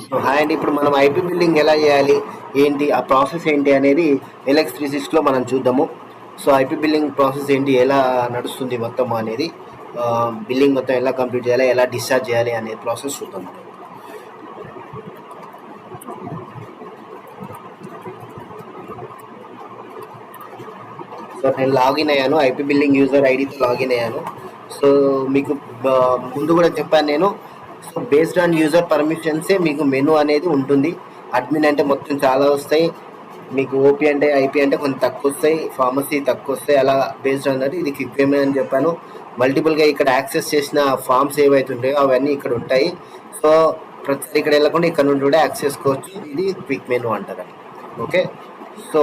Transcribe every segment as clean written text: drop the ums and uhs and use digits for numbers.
So hi అండి, ఇప్పుడు మనం ఐపీ బిల్డింగ్ ఎలా చేయాలి, ఏంటి ఆ ప్రాసెస్ ఏంటి అనేది ఎల్ఎక్స్ 360లో మనం చూద్దాము. సో ఐపీ బిల్డింగ్ ప్రాసెస్ ఏంటి, ఎలా నడుస్తుంది మొత్తం అనేది, బిల్డింగ్ మొత్తం ఎలా కంప్లీట్ చేయాలి, ఎలా డిశ్చార్జ్ చేయాలి అనే ప్రాసెస్ చూద్దాం మనం. సో నేను లాగిన్ అయ్యాను, ఐపీ బిల్డింగ్ యూజర్ ఐడితో లాగిన్ అయ్యాను. సో మీకు ముందు కూడా చెప్పాను నేను. సో బేస్డ్ ఆన్ యూజర్ పర్మిషన్సే మీకు మెనూ అనేది ఉంటుంది. అడ్మిన్ అంటే మొత్తం చాలా వస్తాయి, మీకు ఓపీ అంటే ఐపీ అంటే కొంచెం తక్కువ వస్తాయి, ఫార్మసీ తక్కువ వస్తాయి. అలా బేస్డ్ ఆన్ దట్ ఇది క్విక్ మెనూ అని చెప్పాను. మల్టిపుల్గా ఇక్కడ యాక్సెస్ చేసిన ఫామ్స్ ఏవైతే ఉంటాయో అవన్నీ ఇక్కడ ఉంటాయి. సో ప్రతి ఇక్కడ వెళ్ళకుండా ఇక్కడ నుండి కూడా యాక్సెస్ చేసుకోవచ్చు. ఇది క్విక్ మెనూ అంటారు. ఓకే, సో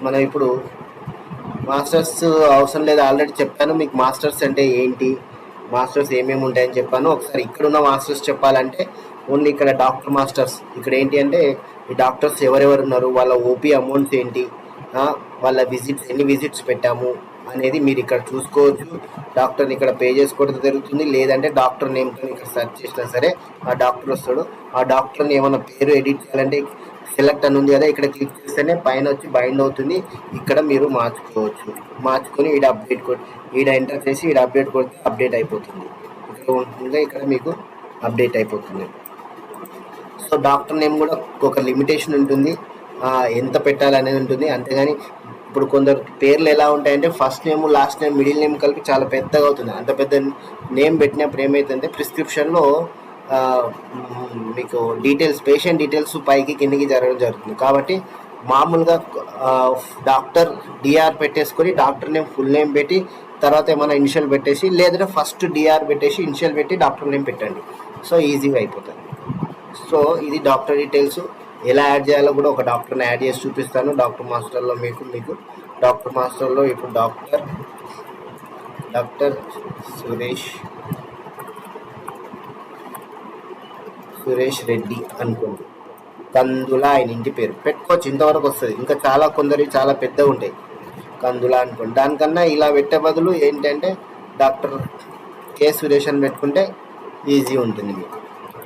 మనం ఇప్పుడు మాస్టర్స్ అవసరం లేదు, ఆల్రెడీ చెప్పాను మీకు మాస్టర్స్ అంటే ఏంటి, మాస్టర్స్ ఏమేమి ఉంటాయని చెప్పాను. ఒకసారి ఇక్కడున్న మాస్టర్స్ చెప్పాలంటే ఓన్లీ ఇక్కడ డాక్టర్ మాస్టర్స్. ఇక్కడ ఏంటి అంటే ఈ డాక్టర్స్ ఎవరెవరు ఉన్నారు, వాళ్ళ ఓపీ అమౌంట్స్ ఏంటి, వాళ్ళ విజిట్స్ ఎన్ని విజిట్స్ పెట్టాము అనేది మీరు ఇక్కడ చూసుకోవచ్చు. డాక్టర్ని ఇక్కడ పే చేసుకోవడం జరుగుతుంది, లేదంటే డాక్టర్ నేమ్తో ఇక్కడ సెర్చ్ చేసినా సరే ఆ డాక్టర్ వస్తాడు. ఆ డాక్టర్ని ఏమైనా పేరు ఎడిట్ చేయాలంటే సెలెక్ట్ అని ఉంది కదా, ఇక్కడ క్లిక్ చేస్తేనే పైన వచ్చి బైండ్ అవుతుంది. ఇక్కడ మీరు మార్చుకోవచ్చు, మార్చుకొని ఈడ అప్డేట్ ఈడ ఎంటర్ చేసి ఈడ అప్డేట్ కొడితే అప్డేట్ అయిపోతుంది. ఇక్కడ ఉంటుంది, ఇక్కడ మీకు అప్డేట్ అయిపోతుంది. సో డాక్టర్ నేమ్ కూడా ఒక లిమిటేషన్ ఉంటుంది, ఎంత పెట్టాలనేది ఉంటుంది. అంతేగాని ఇప్పుడు కొందరు పేర్లు ఎలా ఉంటాయంటే first name last name middle name కలిపి చాలా పెద్దగా అవుతుంది. అంత పెద్ద నేమ్ పెట్టినప్పుడు ఏమవుతుందంటే ప్రిస్క్రిప్షన్లో మీకు డీటెయిల్స్, పేషెంట్ డీటెయిల్స్ పైకి కిందికి జరగడం జరుగుతుంది. కాబట్టి మామూలుగా డాక్టర్ డిఆర్ పెట్టేసుకొని డాక్టర్ నేమ్ ఫుల్ నేమ్ పెట్టి తర్వాత ఏమైనా ఇనిషియల్ పెట్టేసి, లేదంటే ఫస్ట్ డిఆర్ పెట్టేసి ఇనిషియల్ పెట్టి డాక్టర్ నేమ్ పెట్టండి. సో ఈజీగా అయిపోతుంది. సో ఇది డాక్టర్ డీటెయిల్స్. ఎలా యాడ్ చేయాలో కూడా ఒక డాక్టర్ని యాడ్ చేసి చూపిస్తాను. డాక్టర్ మాస్టర్లో మీకు డాక్టర్ మాస్టర్లో ఇప్పుడు డాక్టర్ సురేష్ రెడ్డి అనుకోండి, కందుల ఆయన ఇంటి పేరు పెట్టుకోవచ్చు, ఇంతవరకు వస్తుంది. ఇంకా చాలా కొందరు చాలా పెద్దగా ఉంటాయి, కందుల అనుకోండి. దానికన్నా ఇలా పెట్టే బదులు ఏంటంటే డాక్టర్ కె సురేష్ అని పెట్టుకుంటే ఈజీ ఉంటుంది మీకు.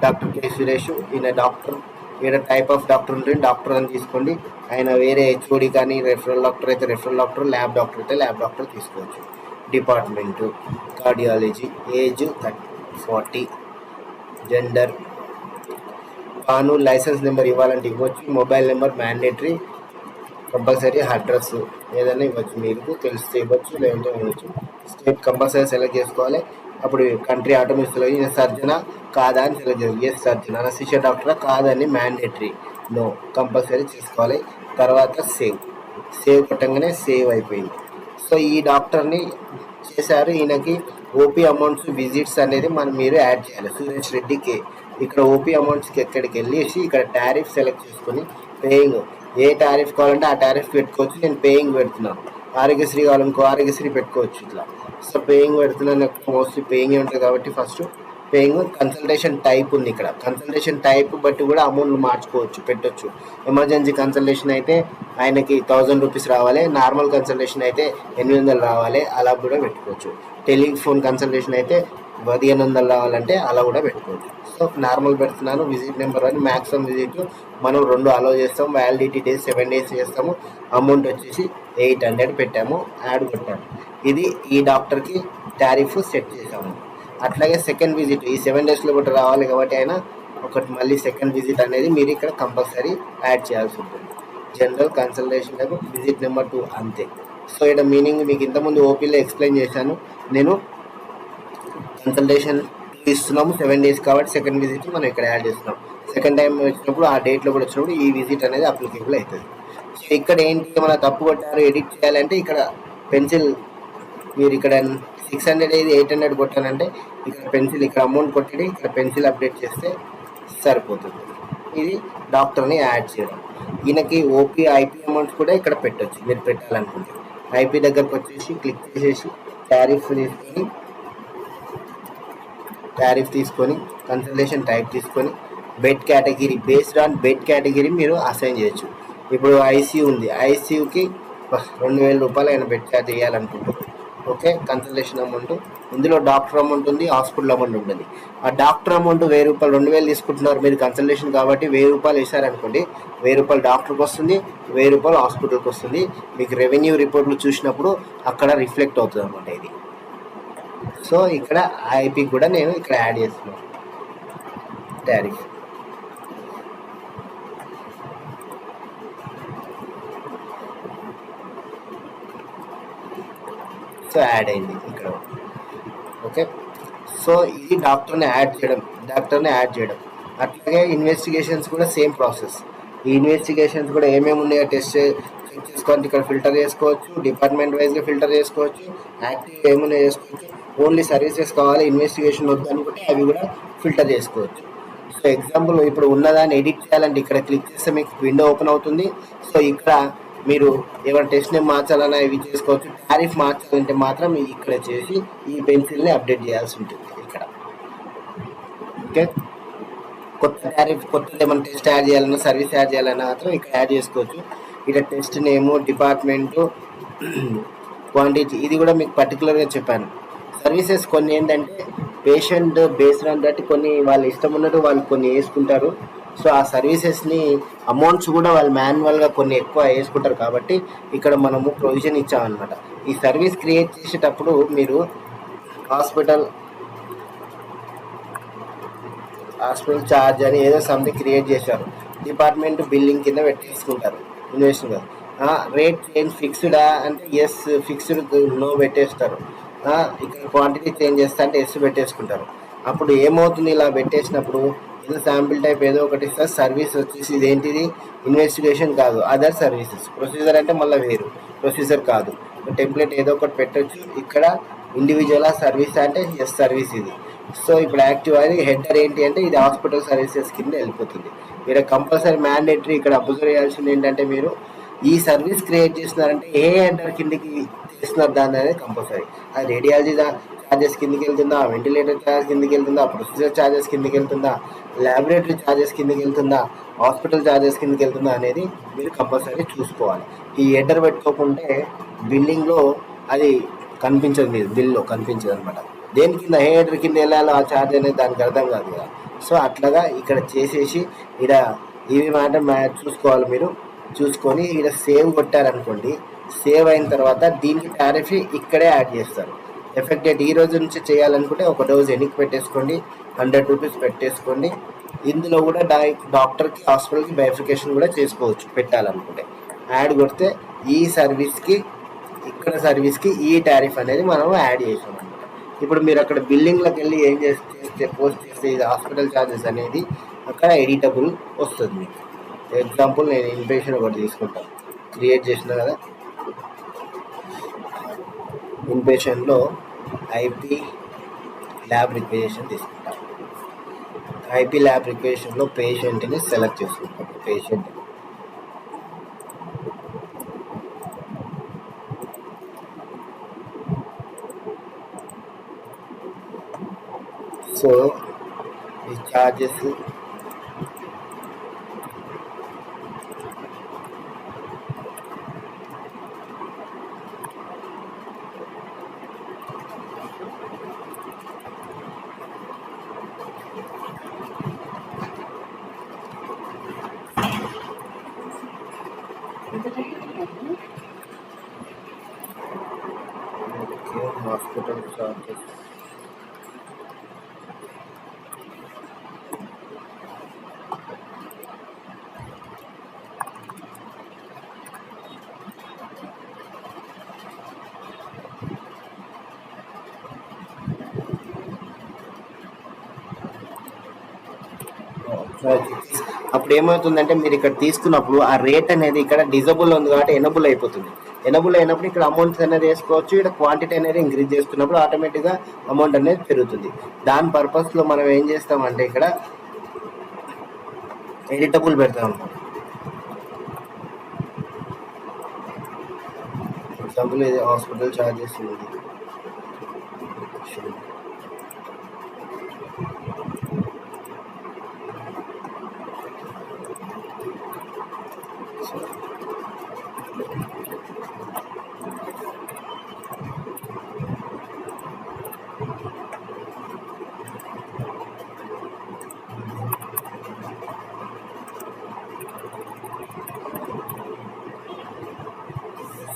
డాక్టర్ కె సురేష్, ఈయన డాక్టర్, ఈయన టైప్ ఆఫ్ డాక్టర్ ఉంటుంది, డాక్టర్ అని తీసుకోండి. ఆయన వేరే హెచ్ఓడి కానీ రెఫరల్ డాక్టర్ అయితే రెఫరల్ డాక్టర్, ల్యాబ్ డాక్టర్ అయితే ల్యాబ్ డాక్టర్ తీసుకోవచ్చు. డిపార్ట్మెంటు కార్డియాలజీ, ఏజ్ 40, జెండర్, పాను, లైసెన్స్ నెంబర్ ఇవ్వాలంటే ఇవ్వచ్చు, mobile number mandatory compulsory, address ఏదైనా ఇవ్వచ్చు, మీకు తెలిస్తే ఇవ్వచ్చు, లేదంటే ఇవ్వచ్చు. స్టేట్ కంపల్సరీ సెలెక్ట్ చేసుకోవాలి. అప్పుడు కంట్రీ ఆటోమేటిక్లో ఈయన సర్జనా కాదా అని సెలెక్ట్ చేయాలి. ఎస్ సర్జన్, అనస్థీషియా డాక్టరా కాదని మ్యాండేటరీ, నో కంపల్సరీ చేసుకోవాలి. తర్వాత సేవ్ కొట్టంగానే సేవ్ అయిపోయింది. సో ఈ డాక్టర్ని చేశారు, ఈయనకి ఓపీ అమౌంట్స్ విజిట్స్ అనేది మీరు యాడ్ చేయాలి. సురేష్ రెడ్డికి ఇక్కడ ఓపీ అమౌంట్స్కి ఎక్కడికి వెళ్ళేసి ఇక్కడ టారిఫ్ సెలెక్ట్ చేసుకొని పేయింగ్, ఏ టారిఫ్ కావాలంటే ఆ టారిఫ్ పెట్టుకోవచ్చు. నేను పేయింగ్ పెడుతున్నాను. ఆరోగ్యశ్రీ కావాలనుకో ఆరోగ్యశ్రీ పెట్టుకోవచ్చు ఇట్లా. సో పేయింగ్ పెడుతున్నాను, మోస్ట్లీ పేయింగ్ ఉంటుంది కాబట్టి ఫస్ట్ పేయింగ్. కన్సల్టేషన్ టైప్ ఉంది ఇక్కడ, కన్సల్టేషన్ టైప్ బట్టి కూడా అమౌంట్లు మార్చుకోవచ్చు, పెట్టవచ్చు. ఎమర్జెన్సీ కన్సల్టేషన్ అయితే ఆయనకి 1000 రూపీస్ రావాలి, నార్మల్ కన్సల్టేషన్ అయితే 800 రావాలి, అలా కూడా పెట్టుకోవచ్చు. టెలిఫోన్ కన్సల్టేషన్ అయితే 1500 రావాలంటే అలా కూడా పెట్టుకోవచ్చు. సో నార్మల్ పెడుతున్నాను. విజిట్ నెంబర్ అని మ్యాక్సిమం విజిట్ మనం 2 అలో చేస్తాం, వ్యాలిడిటీ డేస్ 7 days చేస్తాము. అమౌంట్ వచ్చేసి 800 పెట్టాము, యాడ్ కొట్టాము. ఇది ఈ డాక్టర్కి టారిఫ్ సెట్ చేసాము. అట్లాగే సెకండ్ విజిట్ ఈ 7 daysలో కూడా రావాలి కాబట్టి ఆయన ఒకటి మళ్ళీ సెకండ్ విజిట్ అనేది మీరు ఇక్కడ కంపల్సరీ యాడ్ చేయాల్సి ఉంటుంది. జనరల్ కన్సల్టేషన్లకు విజిట్ నెంబర్ 2 అంతే. సో ఇక్కడ మీనింగ్ మీకు ఇంతకుముందు ఓపీలో ఎక్స్ప్లెయిన్ చేశాను. నేను కన్సల్టేషన్ ఇస్తున్నాము 7 days కాబట్టి సెకండ్ విజిట్ మనం ఇక్కడ యాడ్ చేస్తున్నాం. సెకండ్ టైం వచ్చినప్పుడు ఆ డేట్లో కూడా వచ్చినప్పుడు ఈ విజిట్ అనేది అప్లికేబుల్ అవుతుంది. సో ఇక్కడ ఏంటి ఏమైనా తప్పు కొట్టారు, ఎడిట్ చేయాలంటే ఇక్కడ పెన్సిల్, మీరు ఇక్కడ 600 ఇది 800 కొట్టానంటే ఇక్కడ పెన్సిల్, ఇక్కడ అమౌంట్ కొట్టి ఇక్కడ పెన్సిల్ అప్డేట్ చేస్తే సరిపోతుంది. ఇది డాక్టర్ని యాడ్ చేయడం. ఈయనకి ఓపీ ఐపీ అమౌంట్స్ కూడా ఇక్కడ పెట్టవచ్చు మీరు పెట్టాలనుకుంటే. ఐపీ దగ్గరకు వచ్చేసి క్లిక్ చేసేసి టారిఫ్ తీసుకొని కన్సల్టేషన్ టైప్ తీసుకొని bed category, based on bed category మీరు అసైన్ చేయొచ్చు. ఇప్పుడు ఐసీయూ ఉంది, ఐసీయూకి 2000 రూపాయలు ఆయన బెడ్ ఛార్జ్ చేయాలనుకుంటారు. Okay, consultation amount. ఇందులో డాక్టర్ అమౌంట్ ఉంది, హాస్పిటల్ అమౌంట్ ఉంటుంది. ఆ డాక్టర్ అమౌంట్ 1000 రూపాయలు, 2000 తీసుకుంటున్నారు మీరు కన్సల్టేషన్ కాబట్టి 1000 రూపాయలు వేసారనుకోండి, 1000 రూపాయలు డాక్టర్కి వస్తుంది, 1000 రూపాయలు హాస్పిటల్కి వస్తుంది. మీకు రెవెన్యూ రిపోర్ట్లు చూసినప్పుడు అక్కడ రిఫ్లెక్ట్ అవుతుంది అనమాట ఇది. సో ఇక్కడ ఐపీ కూడా నేను ఇక్కడ యాడ్ చేస్తున్నాను టారిఫ్. సో యాడ్ అయింది ఇక్కడ. ఓకే, సో ఇది డాక్టర్ని యాడ్ చేయడం. అట్లాగే ఇన్వెస్టిగేషన్స్ కూడా సేమ్ ప్రాసెస్. ఈ ఇన్వెస్టిగేషన్స్ కూడా ఏమేమి ఉన్నాయో చెక్ చేసుకోవాలి. ఇక్కడ ఫిల్టర్ చేసుకోవచ్చు, డిపార్ట్మెంట్ వైజ్గా ఫిల్టర్ చేసుకోవచ్చు, యాక్టివ్ ఏమున్నాయో చేసుకోవచ్చు. ఓన్లీ సర్వీసెస్ కావాలి, ఇన్వెస్టిగేషన్ వద్దు అనుకుంటే అవి కూడా ఫిల్టర్ చేసుకోవచ్చు. సో ఎగ్జాంపుల్ ఇప్పుడు ఉన్నదాన్ని ఎడిట్ చేయాలంటే ఇక్కడ క్లిక్ చేస్తే మీకు విండో ఓపెన్ అవుతుంది. సో ఇక్కడ మీరు ఏమైనా టెస్ట్ నేమ్ మార్చాలన్నా ఇవి చేసుకోవచ్చు. టారిఫ్ మార్చాలంటే మాత్రం ఇక్కడ చేసి ఈ పెన్సిల్ని అప్డేట్ చేయాల్సి ఉంటుంది ఇక్కడ. ఓకే, కొత్త టారిఫ్, కొత్తది ఏమైనా టెస్ట్ యాడ్ చేయాలన్నా, సర్వీస్ యాడ్ చేయాలన్నా మాత్రం ఇక్కడ యాడ్ చేసుకోవచ్చు. ఇక్కడ టెస్ట్ నేము, డిపార్ట్మెంటు, క్వాంటిటీ ఇది కూడా మీకు పర్టికులర్గా చెప్పాను. సర్వీసెస్ కొన్ని ఏంటంటే పేషెంట్ బేస్డ్ అని బట్టి కొన్ని వాళ్ళ ఇష్టం ఉన్నట్టు వాళ్ళు కొన్ని వేసుకుంటారు. సో ఆ సర్వీసెస్ని అమౌంట్స్ కూడా వాళ్ళు మాన్యువల్గా కొన్ని ఎక్కువ వేసుకుంటారు కాబట్టి ఇక్కడ మనము ప్రొవిజన్ ఇచ్చామన్నమాట. ఈ సర్వీస్ క్రియేట్ చేసేటప్పుడు మీరు హాస్పిటల్ ఛార్జ్ అని ఏదో సంథింగ్ క్రియేట్ చేశారు, డిపార్ట్మెంట్ బిల్లింగ్ కింద పెట్టేసుకుంటారు ఇన్వెస్ట్గా. రేట్ చేంజ్ ఫిక్స్డా అంటే ఎస్, ఫిక్స్డ్ నో పెట్టేస్తారు. ఇక్కడ క్వాంటిటీ చేంజ్ చేస్తా అంటే ఎస్ పెట్టేసుకుంటారు. అప్పుడు ఏమవుతుంది, ఇలా పెట్టేసినప్పుడు ఏదో శాంపిల్ టైప్ ఏదో ఒకటి ఇస్తారు. సర్వీస్ వచ్చేసి ఇదేంటిది, ఇన్వెస్టిగేషన్ కాదు, అదర్ సర్వీసెస్. ప్రొసీజర్ అంటే మళ్ళీ వేరు, ప్రొసీజర్ కాదు. టెంప్లెట్ ఏదో ఒకటి పెట్టచ్చు. ఇక్కడ ఇండివిజువల్ సర్వీస్ అంటే ఎస్ సర్వీస్ ఇది. సో ఇప్పుడు యాక్టివ్ అది హెడర్ ఏంటి అంటే ఇది హాస్పిటల్ సర్వీసెస్ కింద వెళ్ళిపోతుంది. మీరు కంపల్సరీ మ్యాండేటరీ ఇక్కడ అబ్జర్వ్ చేయాల్సింది ఏంటంటే మీరు ఈ సర్వీస్ క్రియేట్ చేస్తున్నారంటే ఏ హెడర్ కిందకి చేస్తున్నారు దాన్ని అనేది కంపల్సరీ. అది రేడియాలజీ ఛార్జెస్ కిందకి వెళ్తుందా, వెంటిలేటర్ ఛార్జెస్ కిందకి వెళ్తుందా, ప్రొసీజర్ ఛార్జెస్ కిందకి వెళ్తుందా, ల్యాబొరేటరీ ఛార్జెస్ కిందకి వెళ్తుందా, హాస్పిటల్ ఛార్జెస్ కిందకి వెళ్తుందా అనేది మీరు కంపల్సరీ చూసుకోవాలి. ఈ హెడర్ పెట్టుకోకుంటే బిల్లింగ్లో అది కనిపించదు, మీరు బిల్లో కనిపించదు అనమాట. దేని కింద ఏ హెడర్ కింద వెళ్ళాలో ఆ ఛార్జ్ అనేది దానికి అర్థం కాదు కదా. సో అట్లాగా ఇక్కడ చేసేసి ఇక్కడ ఇవి మ్యాటర్ చూసుకోవాలి. మీరు చూసుకొని ఇక్కడ సేవ్ కొట్టారనుకోండి, సేవ్ అయిన తర్వాత దీనికి టారిఫ్ ఇక్కడే యాడ్ చేస్తారు. ఎఫెక్ట్ డేట్ ఈ రోజు నుంచి చేయాలనుకుంటే ఒక డోస్ ఎన్నికి పెట్టేసుకోండి, 100 రూపీస్ పెట్టేసుకోండి. ఇందులో కూడా డాక్టర్కి హాస్పిటల్కి బైఫికేషన్ కూడా చేసుకోవచ్చు పెట్టాలనుకుంటే. యాడ్ కొడితే ఈ సర్వీస్కి ఇక్కడ సర్వీస్కి ఈ టారిఫ్ అనేది మనం యాడ్ చేసాం అనమాట. ఇప్పుడు మీరు అక్కడ బిల్డింగ్లోకి వెళ్ళి ఏం చేస్తే పోస్ట్ చేస్తే ఇది హాస్పిటల్ ఛార్జెస్ అనేది అక్కడ ఎడిటబుల్ వస్తుంది మీకు. ఎగ్జాంపుల్ నేను ఇన్పేషెంట్ ఒకటి తీసుకుంటాను, క్రియేట్ చేసిన కదా. ఇన్పేషెంట్లో ఐపీ ల్యాబ్ రిక్వెజిషన్ తీసుకుంటాను. ఐపీ ల్యాబ్ రిక్వెజిషన్లో పేషెంట్ని సెలెక్ట్ చేసుకుంటాను. పేషెంట్ సో ఈ ఛార్జెస్ హాస్పిటల్ ఛార్జెస్ అప్పుడు ఏమవుతుందంటే మీరు ఇక్కడ తీసుకున్నప్పుడు ఆ రేట్ అనేది ఇక్కడ డిజబుల్ ఉంది కాబట్టి ఎనబుల్ అయిపోతుంది. ఎనబుల్ అయినప్పుడు ఇక్కడ అమౌంట్స్ అనేది వేసుకోవచ్చు. ఇక్కడ క్వాంటిటీ అనేది ఇంక్రీజ్ చేసుకున్నప్పుడు ఆటోమేటిక్గా అమౌంట్ అనేది పెరుగుతుంది. దాని పర్పస్లో మనం ఏం చేస్తామంటే ఇక్కడ ఎడిటబుల్ పెడతాం. ఎగ్జాంపుల్ ఇది హాస్పిటల్ ఛార్జెస్ ఉంది.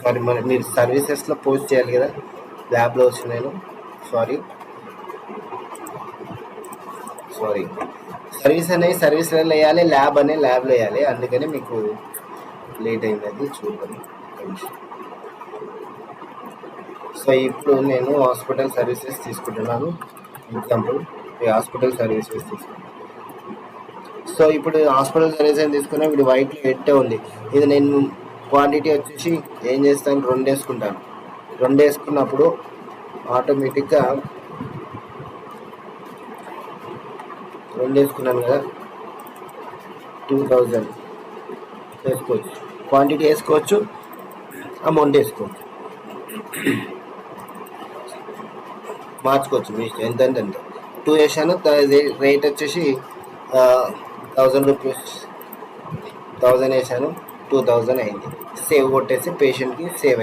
సారీ, మీరు సర్వీసెస్లో పోస్ట్ చేయాలి కదా, ల్యాబ్లో వచ్చి నేను సారీ సర్వీస్ అనేది సర్వీస్లో వేయాలి, ల్యాబ్ అనే ల్యాబ్లో వేయాలి, అందుకని మీకు లేట్ అయింది. అది చూడండి. సో ఇప్పుడు నేను హాస్పిటల్ సర్వీసెస్ తీసుకుంటున్నాను. ఎగ్జాంపుల్ ఈ హాస్పిటల్ సర్వీసెస్ తీసుకుంటాను. సో ఇప్పుడు హాస్పిటల్ సర్వీసెస్ తీసుకున్నా, ఇప్పుడు వైట్లో ఎట్టే ఉంది. ఇది నేను క్వాంటిటీ వచ్చేసి ఏం చేస్తాను, 2 వేసుకుంటాను. 2 వేసుకున్నప్పుడు ఆటోమేటిక్గా 2 వేసుకున్నాను కదా, 2000 వేసుకోవచ్చు. క్వాంటిటీ వేసుకోవచ్చు, అమౌంట్ వేసుకోవచ్చు, మార్చుకోవచ్చు మీ ఇష్టం. ఎంత 2 వేసాను. రేట్ వచ్చేసి 1000 రూపీస్, 1000 వేసాను, 2000 అయింది. సేవ్ కొట్టేసి పేషెంట్కి సేవ్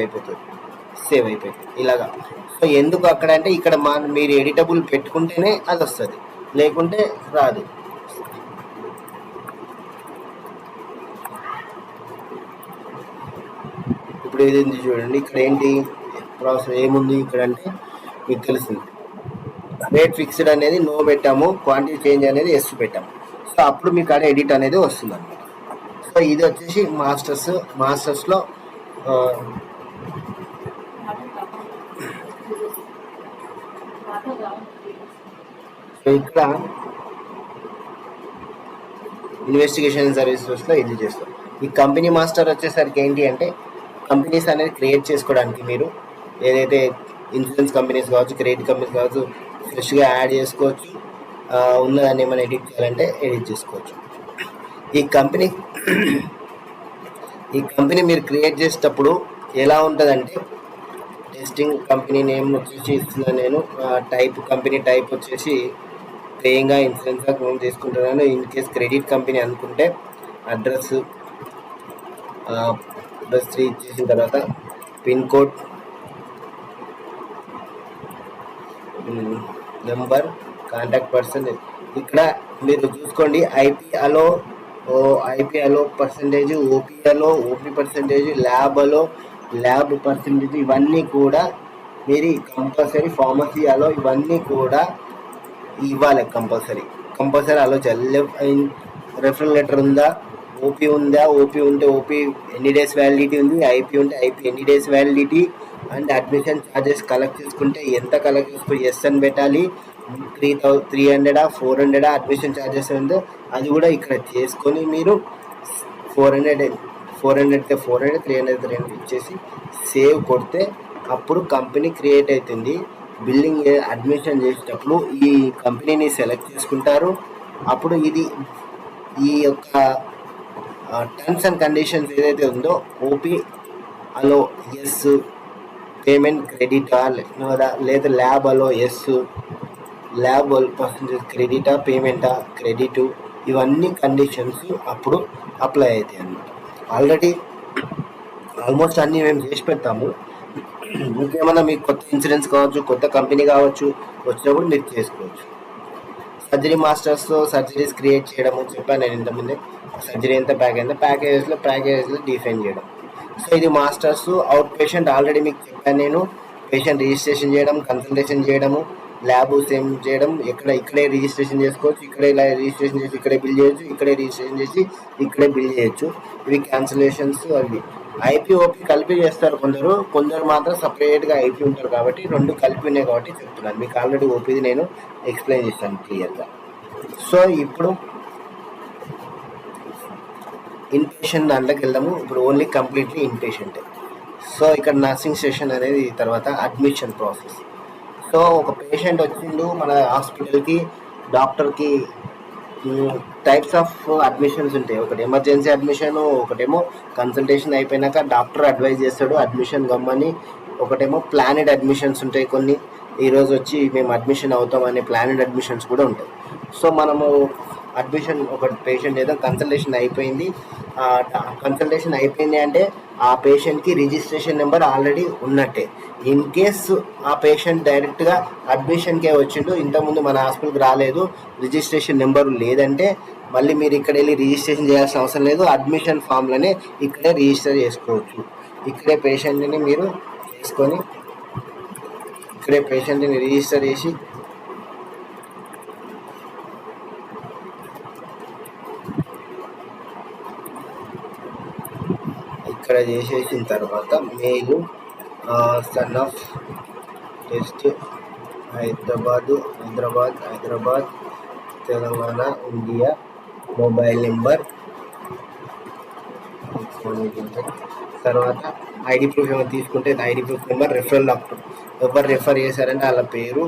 అయిపోయింది ఇలాగా. సో ఎందుకు అక్కడ అంటే ఇక్కడ మీరు ఎడిటబుల్ పెట్టుకుంటేనే అది వస్తుంది, లేకుంటే రాదు. ఇప్పుడు ఇది చూడండి, ఇక్కడ ఏంటి ప్రాసెస్ ఏముంది ఇక్కడ అంటే మీకు తెలుస్తుంది. రేట్ ఫిక్స్డ్ అనేది నో పెట్టాము, క్వాంటిటీ చేంజ్ అనేది ఎస్ పెట్టాము. సో అప్పుడు మీకు అక్కడ ఎడిట్ అనేది వస్తుంది అన్నమాట. సో ఇది వచ్చేసి మాస్టర్స్లో సో ఇక్కడ ఇన్వెస్టిగేషన్ సర్వీసెస్లో ఇది చేస్తాం. ఈ కంపెనీ మాస్టర్ వచ్చేసరికి ఏంటి అంటే కంపెనీస్ అనేది క్రియేట్ చేసుకోవడానికి మీరు ఏదైతే ఇన్సూరెన్స్ కంపెనీస్ కావచ్చు, క్రెడిట్ కంపెనీస్ కావచ్చు, ఫ్రెష్గా యాడ్ చేసుకోవచ్చు. ఉన్నదాన్ని ఏమైనా ఎడిట్ చేయాలంటే ఎడిట్ చేసుకోవచ్చు. ఈ కంపెనీ మీరు క్రియేట్ చేసేటప్పుడు ఎలా ఉంటుందంటే, టెస్టింగ్ కంపెనీ నేమ్ వచ్చేసి ఇస్తున్నాను నేను. కంపెనీ టైప్ వచ్చేసి పేయింగ్గా ఇన్సూరెన్స్గా క్లోన్ తీసుకుంటున్నాను. ఇన్ కేస్ క్రెడిట్ కంపెనీ అనుకుంటే అడ్రస్ ఇచ్చేసిన తర్వాత pin code, number, contact person. ఇక్కడ మీరు చూసుకోండి, ఐపీ అలో percentage, OP percentage, lab percentage, ఇవన్నీ కూడా మీరు కంపల్సరీ. ఫార్మసీ అలో ఇవన్నీ కూడా ఇవ్వాలి కంపల్సరీ అలో చేయాలి. రెఫరల్ లెటర్ ఉందా, ఓపీ ఉందా, ఓపీ ఉంటే ఓపీ ఎన్ని డేస్ వ్యాలిడిటీ ఉంది, ఐపీ ఉంటే ఐపీ ఎన్ని days validity, and admission charges collect చేసుకుంటే ఎంత కలెక్ట్ చేసుకుని ఎస్ అని పెట్టాలి. 300 400 అడ్మిషన్ ఛార్జెస్ ఉందో అది కూడా ఇక్కడ చేసుకొని మీరు 400 300 ఇచ్చేసి సేవ్ కొడితే అప్పుడు కంపెనీ క్రియేట్ అవుతుంది. బిల్లింగ్ అడ్మిషన్ చేసేటప్పుడు ఈ కంపెనీని సెలెక్ట్ చేసుకుంటారు. అప్పుడు ఈ యొక్క టర్మ్స్ అండ్ కండిషన్స్ ఏదైతే ఉందో ఓపీ అలో ఎస్, పేమెంట్ క్రెడిటా లేదా ల్యాబ్ అలో ఎస్, ల్యాబ్ పర్సంటేజ్ క్రెడిటా, పేమెంటా క్రెడిట్, ఇవన్నీ కండిషన్స్ అప్పుడు అప్లై అవుతాయి అన్నమాట. ఆల్మోస్ట్ అన్నీ మేము చేసి పెడతాము. ఇంకేమన్నా మీకు కొత్త ఇన్సూరెన్స్ కావచ్చు, కొత్త కంపెనీ కావచ్చు వచ్చినప్పుడు మీరు చేసుకోవచ్చు. సర్జరీ మాస్టర్స్లో సర్జరీస్ క్రియేట్ చేయడము చెప్పాను నేను ఇంతకుముందే. సర్జరీ ఎంత ప్యాకేజ్లో డిఫైన్ చేయడం. సో ఇది మాస్టర్స్. అవుట్ పేషెంట్ ఆల్రెడీ మీకు చెప్పాను నేను. పేషెంట్ రిజిస్ట్రేషన్ చేయడం, కన్సల్టేషన్ చేయడము, ల్యాబ్ సేమ్ చేయడం. ఇక్కడే రిజిస్ట్రేషన్ చేసుకోవచ్చు, ఇక్కడే రిజిస్ట్రేషన్ చేసి ఇక్కడే బిల్ చేయొచ్చు, ఇక్కడే రిజిస్ట్రేషన్ చేసి ఇక్కడే బిల్ చేయొచ్చు. ఇవి క్యాన్సిలేషన్స్. అవి ఐపీ ఓపీ కలిపి చేస్తారు కొందరు మాత్రం సపరేట్గా ఐపీ ఉంటారు కాబట్టి 2 కలిపి ఉన్నాయి కాబట్టి చెప్తున్నాను. మీకు ఆల్రెడీ ఓపీది నేను ఎక్స్ప్లెయిన్ చేస్తాను క్లియర్గా. సో ఇప్పుడు ఇన్పేషెంట్ దాంట్లోకి వెళ్దాము. ఇప్పుడు ఓన్లీ కంప్లీట్లీ ఇన్పేషెంట్. సో ఇక్కడ నర్సింగ్ సెషన్ అనేది తర్వాత అడ్మిషన్ ప్రాసెస్. సో ఒక పేషెంట్ వచ్చిండు మన హాస్పిటల్కి, డాక్టర్కి టైప్స్ ఆఫ్ అడ్మిషన్స్ ఉంటాయి. ఒకటి ఎమర్జెన్సీ అడ్మిషన్, ఒకటేమో కన్సల్టేషన్ అయిపోయినాక డాక్టర్ అడ్వైజ్ చేస్తాడు అడ్మిషన్ గమ్మని, ఒకటేమో ప్లానెడ్ అడ్మిషన్స్ ఉంటాయి. కొన్ని ఈరోజు వచ్చి మేము అడ్మిషన్ అవుతాం అనే ప్లానెడ్ అడ్మిషన్స్ కూడా ఉంటాయి. సో మనము అడ్మిషన్ ఒక పేషెంట్ ఏదో కన్సల్టేషన్ అయిపోయింది అంటే ఆ పేషెంట్కి రిజిస్ట్రేషన్ నెంబర్ ఆల్రెడీ ఉన్నట్టే. ఇన్ కేస్ ఆ పేషెంట్ డైరెక్ట్గా అడ్మిషన్కే వచ్చిండు, ఇంతకుముందు మన హాస్పిటల్కి రాలేదు, రిజిస్ట్రేషన్ నెంబర్ లేదంటే మళ్ళీ మీరు ఇక్కడ వెళ్ళి రిజిస్ట్రేషన్ చేయాల్సిన అవసరం లేదు. అడ్మిషన్ ఫామ్లోనే ఇక్కడే రిజిస్టర్ చేసుకోవచ్చు. ఇక్కడే పేషెంట్ని మీరు చేసుకొని ఇక్కడే పేషెంట్ని రిజిస్టర్ చేసి ఇక్కడ చేసేసిన తర్వాత mail son of test Hyderabad Telangana India mobile number తర్వాత ఐడి ప్రూఫ్ ఏమైనా తీసుకుంటే ID proof number, referral doctor ఎవరు రెఫర్ చేశారంటే వాళ్ళ పేరు,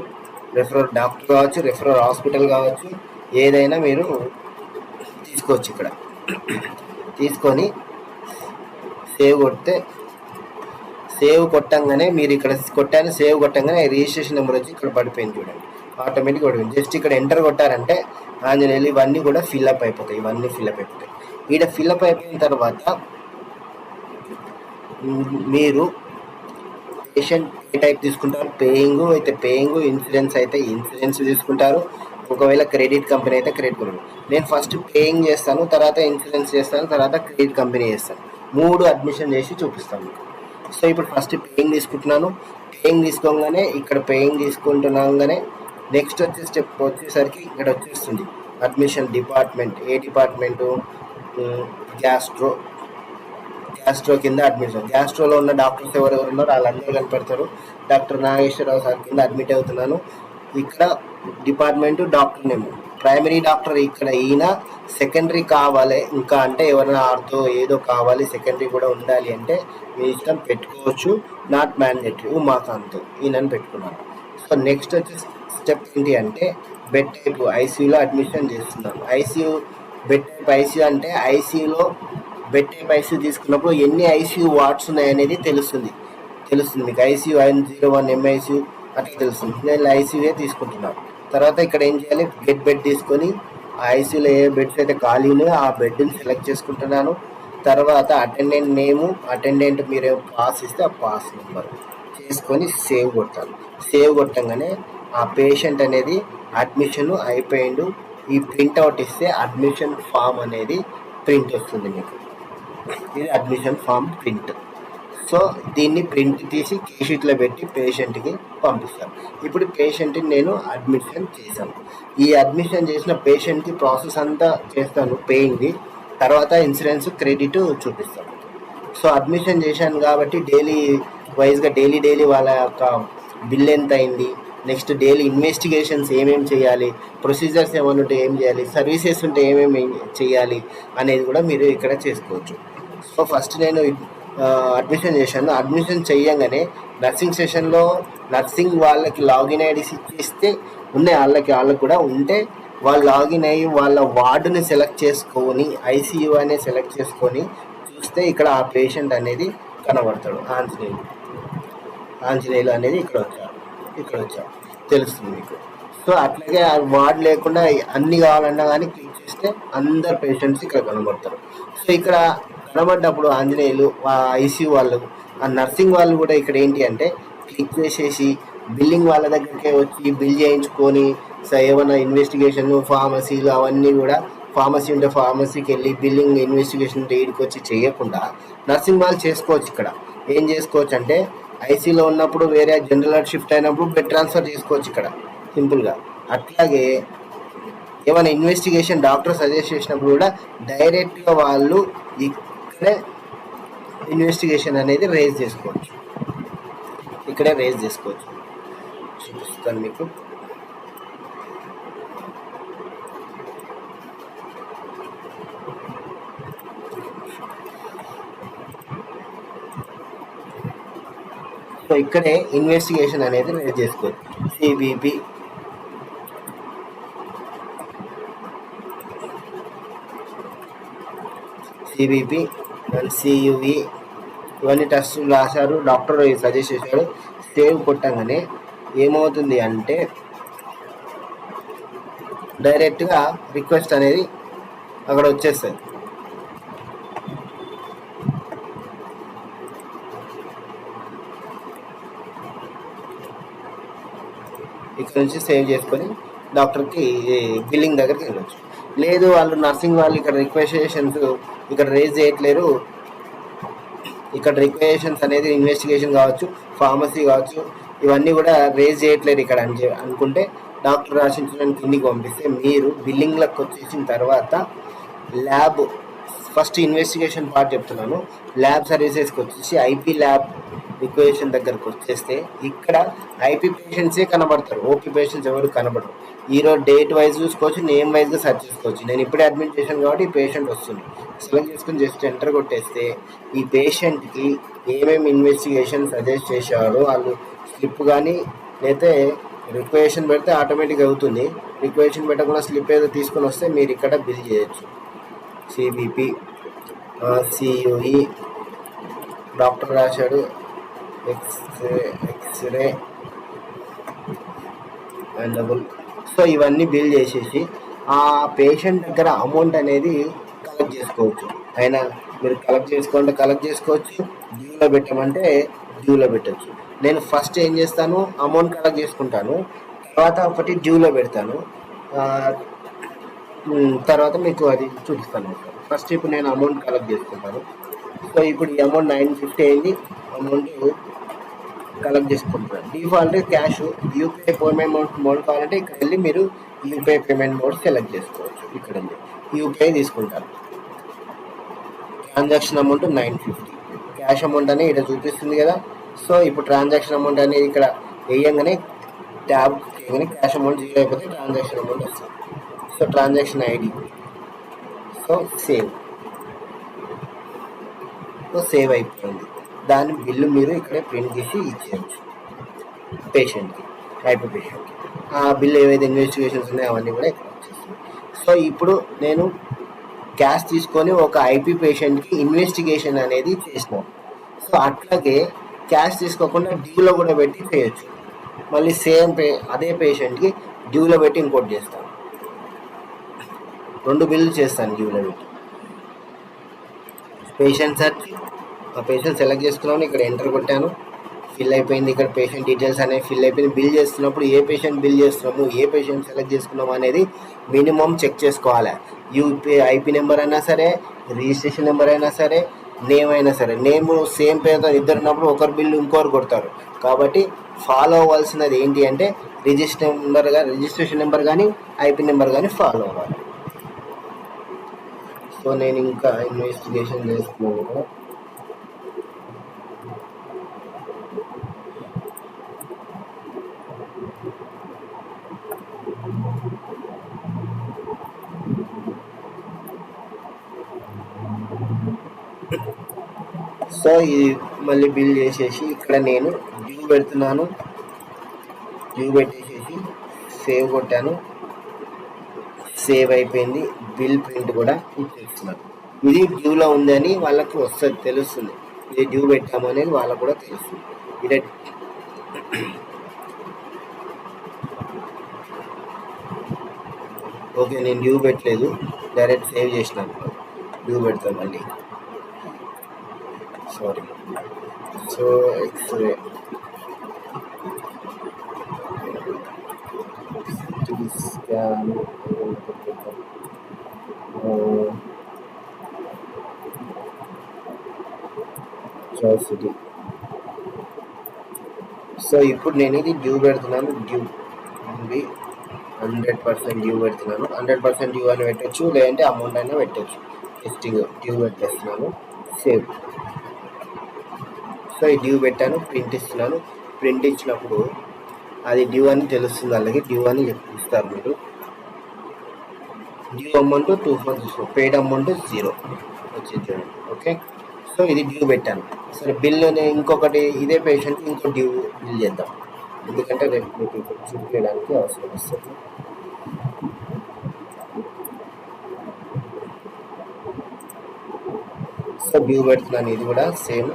రెఫరల్ డాక్టర్ కావచ్చు, రెఫరల్ హాస్పిటల్ కావచ్చు, ఏదైనా మీరు తీసుకోవచ్చు. ఇక్కడ తీసుకొని సేవ్ కొట్టంగానే మీరు ఇక్కడ కొట్టాను, సేవ్ కొట్టంగానే రిజిస్ట్రేషన్ నెంబర్ వచ్చి ఇక్కడ పడిపోయింది చూడండి, ఆటోమేటిక్ పడిపోయింది. జస్ట్ ఇక్కడ ఎంటర్ కొట్టారంటే ఆంజనేయులు ఇవన్నీ కూడా ఫిల్అప్ అయిపోతాయి. ఇక్కడ ఫిల్అప్ అయిపోయిన తర్వాత మీరు పేషెంట్ ఏ టైప్ తీసుకుంటారు, పేయింగ్ అయితే పేయింగ్, ఇన్సూరెన్స్ అయితే ఇన్సూరెన్స్ తీసుకుంటారు, ఒకవేళ క్రెడిట్ కంపెనీ అయితే క్రెడిట్ కంపెనీ. నేను ఫస్ట్ పేయింగ్ చేస్తాను, తర్వాత ఇన్సూరెన్స్ చేస్తాను, తర్వాత క్రెడిట్ కంపెనీ చేస్తాను. 3 అడ్మిషన్ చేసి చూపిస్తాను మీకు. సో ఇప్పుడు ఫస్ట్ పేయింగ్ తీసుకుంటున్నాను. పేయింగ్ తీసుకోగానే ఇక్కడ పేయింగ్ తీసుకుంటున్నాగానే నెక్స్ట్ వచ్చే స్టెప్ వచ్చేసరికి ఇక్కడ వచ్చేస్తుంది అడ్మిషన్ డిపార్ట్మెంట్. ఏ డిపార్ట్మెంటు? గ్యాస్ట్రో కింద అడ్మిషన్. గ్యాస్ట్రోలో ఉన్న డాక్టర్స్ ఎవరెవరు ఉన్నారో వాళ్ళందరూ కనిపెడతారు. డాక్టర్ నాగేశ్వరరావు సార్ కింద అడ్మిట్ అవుతున్నాను. ఇక్కడ department, doctor name, primary doctor ఇక్కడ ఈయన, సెకండరీ కావాలి ఇంకా అంటే ఎవరైనా ఆర్తో ఏదో కావాలి, సెకండరీ కూడా ఉండాలి అంటే మీ ఇష్టం పెట్టుకోవచ్చు, నాట్ మ్యాండేటరీ. ఉమాకాంత్ ఈయనని పెట్టుకున్నాను. సో నెక్స్ట్ వచ్చే స్టెప్ ఏంటి అంటే బెడ్ టైప్ ఐసీయూలో అడ్మిషన్ చేస్తున్నాను. బెడ్ టైప్ ఐసీయూ అంటే ఐసీయూలో బెడ్ టైప్ ఐసీయూ తీసుకున్నప్పుడు ఎన్ని ఐసీయూ వార్డ్స్ ఉన్నాయనేది తెలుస్తుంది మీకు. ఐసీయూ 01 ఎంఐసీయూ అట్లా తెలుస్తుంది. నేను ఐసీయూఏ తీసుకుంటున్నాను. తర్వాత ఇక్కడ ఏం చేయాలి, బెడ్ తీసుకొని ఆ ఐసీయూలో ఏ బెడ్స్ అయితే ఖాళీ ఉన్నాయో ఆ బెడ్ని సెలెక్ట్ చేసుకుంటున్నాను. తర్వాత అటెండెంట్ నేము, అటెండెంట్ మీరు పాస్ ఇస్తే ఆ పాస్ నెంబర్ చేసుకొని సేవ్ కొట్టాలి. సేవ్ కొట్టంగానే ఆ పేషెంట్ అనేది అడ్మిషన్ అయిపోయిండు. ఈ ప్రింట్అవుట్ ఇస్తే అడ్మిషన్ ఫామ్ అనేది ప్రింట్ వస్తుంది మీకు. ఇది అడ్మిషన్ ఫామ్ ప్రింట్. సో దీన్ని ప్రింట్ తీసి కేషీట్లో పెట్టి పేషెంట్కి పంపిస్తాను. ఇప్పుడు పేషెంట్ని నేను అడ్మిషన్ చేశాను. ఈ అడ్మిషన్ చేసిన పేషెంట్కి ప్రాసెస్ అంతా చేస్తాను పేయింగ్ది. తర్వాత ఇన్సూరెన్స్ క్రెడిట్ చూపిస్తాను. సో అడ్మిషన్ చేశాను కాబట్టి డైలీ వైజ్గా డైలీ వాళ్ళ యొక్క బిల్ ఎంత అయింది, నెక్స్ట్ డైలీ ఇన్వెస్టిగేషన్స్ ఏమేమి చేయాలి, ప్రొసీజర్స్ ఏమైనా ఉంటే ఏం చేయాలి, సర్వీసెస్ ఉంటే ఏమేమి చేయాలి అనేది కూడా మీరు ఇక్కడ చేసుకోవచ్చు. సో ఫస్ట్ నేను అడ్మిషన్ చేశాను. అడ్మిషన్ చేయగానే నర్సింగ్ సెషన్లో నర్సింగ్ వాళ్ళకి లాగిన్ ఐడీస్ ఇస్తే ఉన్నాయి, వాళ్ళకి కూడా ఉంటే వాళ్ళు లాగిన్ అయ్యి వాళ్ళ వార్డుని సెలెక్ట్ చేసుకొని ఐసీయూ అనే సెలెక్ట్ చేసుకొని చూస్తే ఇక్కడ ఆ పేషెంట్ అనేది కనబడతాడు. ఆంజనేయులు అనేది ఇక్కడ వచ్చారు తెలుస్తుంది మీకు. సో అట్లాగే ఆ వార్డు లేకుండా అన్ని కావాలన్నా కానీ క్లిక్ చేస్తే అందరు పేషెంట్స్ ఇక్కడ కనబడతారు. సో ఇక్కడ కనబడ్డప్పుడు ఆంజనేయులు, ఆ ఐసీయూ వాళ్ళు, ఆ నర్సింగ్ వాళ్ళు కూడా ఇక్కడ ఏంటి అంటే క్లిక్ చేసేసి బిల్లింగ్ వాళ్ళ దగ్గరికే వచ్చి బిల్ చేయించుకొని ఏమైనా ఇన్వెస్టిగేషన్ ఫార్మసీలు అవన్నీ కూడా ఫార్మసీ ఉంటే ఫార్మసీకి వెళ్ళి బిల్లింగ్ ఇన్వెస్టిగేషన్ డేట్కి వచ్చి చేయకుండా నర్సింగ్ వాళ్ళు చేసుకోవచ్చు. ఇక్కడ ఏం చేసుకోవచ్చు అంటే ఐసీలో ఉన్నప్పుడు వేరే జనరల్ షిఫ్ట్ అయినప్పుడు బెడ్ ట్రాన్స్ఫర్ చేసుకోవచ్చు ఇక్కడ సింపుల్గా. అట్లాగే ఏమైనా ఇన్వెస్టిగేషన్ డాక్టర్ సజెస్ట్ చేసినప్పుడు కూడా డైరెక్ట్గా వాళ్ళు ఇక్కడే ఇన్వెస్టిగేషన్ అనేది ఇక్కడే రేజ్ చేసుకోవచ్చు. చూపిస్తాను మీకు. సో ఇక్కడే ఇన్వెస్టిగేషన్ అనేది రేజ్ చేసుకోవచ్చు. సిబిపి, అండ్ సియువి ఇవన్నీ టెస్టులు రాశారు, డాక్టర్ సజెస్ట్ చేశాడు. సేవ్ కొట్టంగానే ఏమవుతుంది అంటే డైరెక్ట్గా రిక్వెస్ట్ అనేది అక్కడ వచ్చేస్తుంది. ఇక్కడ నుంచి సేవ్ చేసుకొని డాక్టర్కి బిల్లింగ్ దగ్గరికి వెళ్ళవచ్చు. లేదు వాళ్ళు నర్సింగ్ వాళ్ళు ఇక్కడ రిక్వెస్టేషన్స్ ఇక్కడ రేజ్ చేయట్లేరు, ఇక్కడ రిక్వెజేషన్స్ అనేది ఇన్వెస్టిగేషన్ కావచ్చు, ఫార్మసీ కావచ్చు, ఇవన్నీ కూడా రేజ్ చేయట్లేదు ఇక్కడ అనుకుంటే డాక్టర్ రాసించడానికి కిందికి పంపిస్తే మీరు బిల్లింగ్లకు వచ్చేసిన తర్వాత ల్యాబ్ ఫస్ట్ ఇన్వెస్టిగేషన్ పార్ట్ చెప్తున్నాను. ల్యాబ్ సర్వీసెస్కి వచ్చేసి ఐపీ ల్యాబ్ రిక్వెజేషన్ దగ్గరకు వచ్చేస్తే ఇక్కడ ఐపీ పేషెంట్సే కనబడతారు, ఓపీ పేషెంట్స్ ఎవరు కనబడరు. ఈరోజు డేట్ వైజ్ చూసుకోవచ్చు, నేమ్ వైజ్గా సెర్చ్ చేసుకోవచ్చు. నేను ఇప్పుడే అడ్మిట్ చేశాను కాబట్టి ఈ పేషెంట్ వస్తుంది, సెలెక్ట్ చేసుకుని జస్ట్ ఎంటర్ కొట్టేస్తే ఈ పేషెంట్కి ఏమేమి ఇన్వెస్టిగేషన్ సజెస్ట్ చేశారో వాళ్ళు స్లిప్ కానీ లేకపోతే రిక్వెజేషన్ పెడితే ఆటోమేటిక్ అవుతుంది. రిక్వెజేషన్ పెట్టకుండా స్లిప్ ఏదో తీసుకొని వస్తే మీరు ఇక్కడ బిల్ చేయొచ్చు. సిబిపి, సియుఈ, డాక్టర్ రాశాడు, ఎక్స్రే అండ్ డబుల్. సో ఇవన్నీ బిల్ చేసేసి ఆ పేషెంట్ దగ్గర అమౌంట్ అనేది కలెక్ట్ చేసుకోవచ్చు. అయినా మీరు కలెక్ట్ చేసుకోవచ్చు, డ్యూలో పెట్టమంటే డ్యూలో పెట్టచ్చు. నేను ఫస్ట్ ఏం చేస్తాను, అమౌంట్ కలెక్ట్ చేసుకుంటాను, తర్వాత ఒకటి డ్యూలో పెడతాను, తర్వాత మీకు అది చూపిస్తాను. ఫస్ట్ ఇప్పుడు నేను అమౌంట్ కలెక్ట్ చేసుకుంటాను. సో ఇప్పుడు ఈ అమౌంట్ 950 అయింది, అమౌంట్ కలెక్ట్ చేసుకుంటాను. Default cash, UPI payment mode కావాలంటే ఇక్కడ వెళ్ళి మీరు యూపీఐ పేమెంట్ మోడ్ సెలెక్ట్ చేసుకోవచ్చు. ఇక్కడ యూపీఐ తీసుకుంటాను. ట్రాన్సాక్షన్ అమౌంట్ 950, క్యాష్ అమౌంట్ అనేది ఇక్కడ చూపిస్తుంది కదా. సో ఇప్పుడు ట్రాన్సాక్షన్ అమౌంట్ అనేది ఇక్కడ వేయంగానే ట్యాబ్ చేయగానే క్యాష్ అమౌంట్ 0 అయిపోతే ట్రాన్సాక్షన్ అమౌంట్ వస్తుంది. So transaction ID, so save అయిపోయింది. దాని బిల్లు మీరు ఇక్కడే ప్రింట్ చేసి ఇచ్చేయచ్చు పేషెంట్కి, ఐపీ పేషెంట్కి. ఆ బిల్లు ఏవైతే ఇన్వెస్టిగేషన్స్ ఉన్నాయో అవన్నీ కూడా ఇక్కడ వచ్చేస్తుంది. సో ఇప్పుడు నేను క్యాష్ తీసుకొని ఒక ఐపీ పేషెంట్కి ఇన్వెస్టిగేషన్ అనేది చేసినాం. సో అట్లాగే క్యాష్ తీసుకోకుండా డ్యూలో కూడా పెట్టి చేయొచ్చు. మళ్ళీ సేమ్ అదే పేషెంట్కి డ్యూలో పెట్టి ఇంకోటి చేస్తాను, 2 బిల్లు చేస్తాను డ్యూలో పెట్టి. పేషెంట్ సెర్చ్, ఆ పేషెంట్ సెలెక్ట్ చేసుకున్నాను, ఇక్కడ ఎంటర్ కొట్టాను, ఫిల్ అయిపోయింది. ఇక్కడ పేషెంట్ డీటెయిల్స్ అనేవి ఫిల్ అయిపోయింది. బిల్ చేస్తున్నప్పుడు ఏ పేషెంట్ బిల్ చేస్తున్నాము, ఏ పేషెంట్ సెలెక్ట్ చేసుకున్నాము అనేది మినిమం చెక్ చేసుకోవాలి. యూపీఐ ఐపీ నెంబర్ అయినా సరే, రిజిస్ట్రేషన్ నెంబర్ అయినా సరే, నేమ్ అయినా సరే. నేమ్ సేమ్ పేరుతో ఇద్దరు ఉన్నప్పుడు ఒకరు బిల్లు ఇంకొకరు కొడతారు. కాబట్టి ఫాలో అవ్వాల్సినది ఏంటి అంటే రిజిస్ట్రేషన్ నెంబర్ కానీ ఐపీ నెంబర్ కానీ ఫాలో అవ్వాలి. సో నేను ఇంకా ఇన్వెస్టిగేషన్ చేస్తున్నాను కదా. సో ఇది మళ్ళీ బిల్ చేసేసి ఇక్కడ నేను డ్యూ పెడుతున్నాను, డ్యూ పెట్టేసేసి సేవ్ కొట్టాను, సేవ్ అయిపోయింది. బిల్ ప్రింట్ కూడా ఇచ్చేస్తున్నాను. ఇది డ్యూలో ఉందని వాళ్ళకి వస్తుంది, తెలుస్తుంది. ఇది డ్యూ పెట్టాము అనేది వాళ్ళకు కూడా తెలుస్తుంది. ఇది ఓకే, నేను డ్యూ పెట్టలేదు, డైరెక్ట్ సేవ్ చేసినాను. డ్యూ పెడతాను మళ్ళీ, sorry. So x ray scan CT. So ఇప్పుడు నేను ఇది డ్యూ పెడుతున్నాను, డ్యూ ఉంది 100% డ్యూ పెడుతున్నాను. 100% డ్యూ అని పెట్టచ్చు, లేదంటే అమౌంట్ అయినా పెట్టచ్చు. టెస్టింగ్ డ్యూ పెట్టేస్తున్నాను, సేవ్. సో ఈ డ్యూ పెట్టాను, ప్రింట్ ఇస్తున్నాను. ప్రింట్ ఇచ్చినప్పుడు అది డ్యూ అని తెలుస్తుంది, అలాగే డ్యూ అని ఇస్తారు మీరు. Due amount 2 months, paid amount 0 వచ్చింది చూడండి. ఓకే, సో ఇది డ్యూ పెట్టాను. సరే, బిల్ ఇంకొకటి ఇదే పేషెంట్కి ఇంకో డ్యూ బిల్ చేద్దాం, ఎందుకంటే రేపు మీకు చూపించడానికి అవసరం వస్తుంది. సో డ్యూ పెడుతున్నాను, ఇది కూడా సేమ్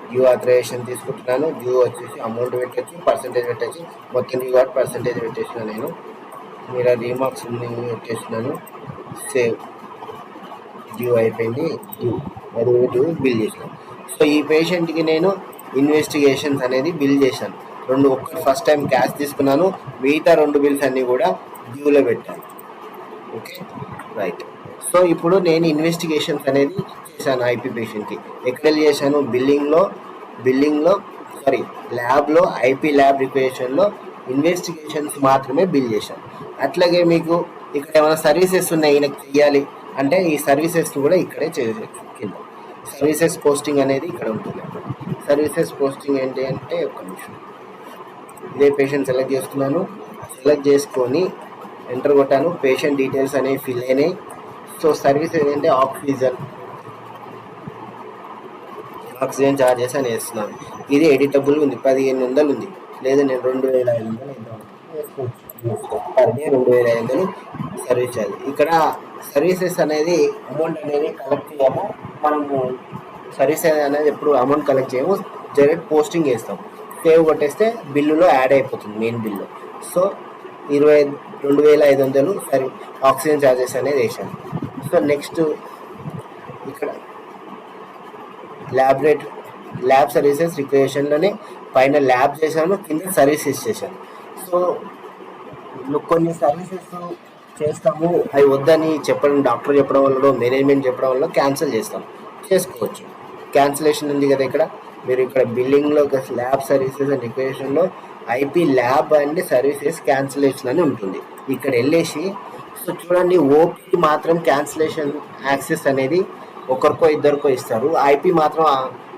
డ్యూ ఆథరైజేషన్ తీసుకుంటున్నాను. డ్యూ వచ్చేసి అమౌంట్ పెట్టచ్చు, పర్సంటేజ్ పెట్టచ్చు. మొత్తం డ్యూ కాబట్టి పర్సంటేజ్ పెట్టేసిన నేను. మీరు రీమార్క్స్ పెట్టేసినాను, సేవ్. డ్యూ అయిపోయింది, డ్యూ బిల్ చేసినాను. సో ఈ పేషెంట్కి నేను ఇన్వెస్టిగేషన్స్ అనేది బిల్ చేశాను. ఒక్కటి ఫస్ట్ టైం క్యాష్ తీసుకున్నాను, మిగతా 2 బిల్స్ అన్నీ కూడా డ్యూలో పెట్టాను. Okay, right. సో ఇప్పుడు నేను ఇన్వెస్టిగేషన్స్ అనేది చేశాను ఐపీ పేషెంట్కి. ఎక్కడ చేశాను? బిల్లింగ్లో సారీ ల్యాబ్లో, ఐపీ ల్యాబ్ రిక్వేషన్లో ఇన్వెస్టిగేషన్స్ మాత్రమే బిల్ చేశాను. అట్లాగే మీకు ఇక్కడ ఏమైనా సర్వీసెస్ ఉన్నాయి ఈయనకు చెయ్యాలి అంటే ఈ సర్వీసెస్ కూడా ఇక్కడే చేయవచ్చు. కింద సర్వీసెస్ పోస్టింగ్ అనేది ఇక్కడ ఉంటుంది. సర్వీసెస్ పోస్టింగ్ ఏంటి అంటే ఒక నిమిషం, ఇదే పేషెంట్ సెలెక్ట్ చేసుకున్నాను. సెలెక్ట్ చేసుకొని ఎంటర్ కొట్టాను. పేషెంట్ డీటెయిల్స్ అనేవి ఫిల్ అయినాయి. సో సర్వీస్ ఏంటంటే ఆక్సిజన్ ఛార్జెస్ అని వేస్తున్నాను. ఇది ఎడిటబుల్ ఉంది, 1500 ఉంది. లేదా నేను 2500 పర్ డే 2500 సర్వీస్ ఛార్జ్. ఇక్కడ సర్వీసెస్ అనేది అమౌంట్ అనేది కలెక్ట్ చేయము. మనము సర్వీస్ అనేది ఎప్పుడు అమౌంట్ కలెక్ట్ చేయము, డైరెక్ట్ పోస్టింగ్ చేస్తాం. సేవ్ కొట్టేస్తే బిల్లులో యాడ్ అయిపోతుంది మెయిన్ బిల్లు. సో 22,500 సరే ఆక్సిజన్ ఛార్జెస్ అనేది వేసాను. సో నెక్స్ట్ ఇక్కడ ల్యాబ్ సర్వీసెస్ రిక్రియేషన్లోనే పైన ల్యాబ్ చేశాను, కింద సర్వీసెస్ చేశాను. సో కొన్ని సర్వీసెస్ చేస్తాము, అవి వద్దని చెప్పడం, డాక్టర్ చెప్పడం వల్ల, మేనేజ్మెంట్ చెప్పడం వల్ల క్యాన్సిల్ చేసుకోవచ్చు. క్యాన్సిలేషన్ ఉంది కదా ఇక్కడ. మీరు ఇక్కడ బిల్లింగ్లో ల్యాబ్ సర్వీసెస్ అండ్ రిక్రియేషన్లో IP lab and services cancellation అని ఉంటుంది. ఇక్కడ వెళ్ళేసి సో చూడండి, ఓపీ మాత్రం క్యాన్సిలేషన్ యాక్సెస్ అనేది ఒకరికో ఇద్దరికో ఇస్తారు. ఐపీ మాత్రం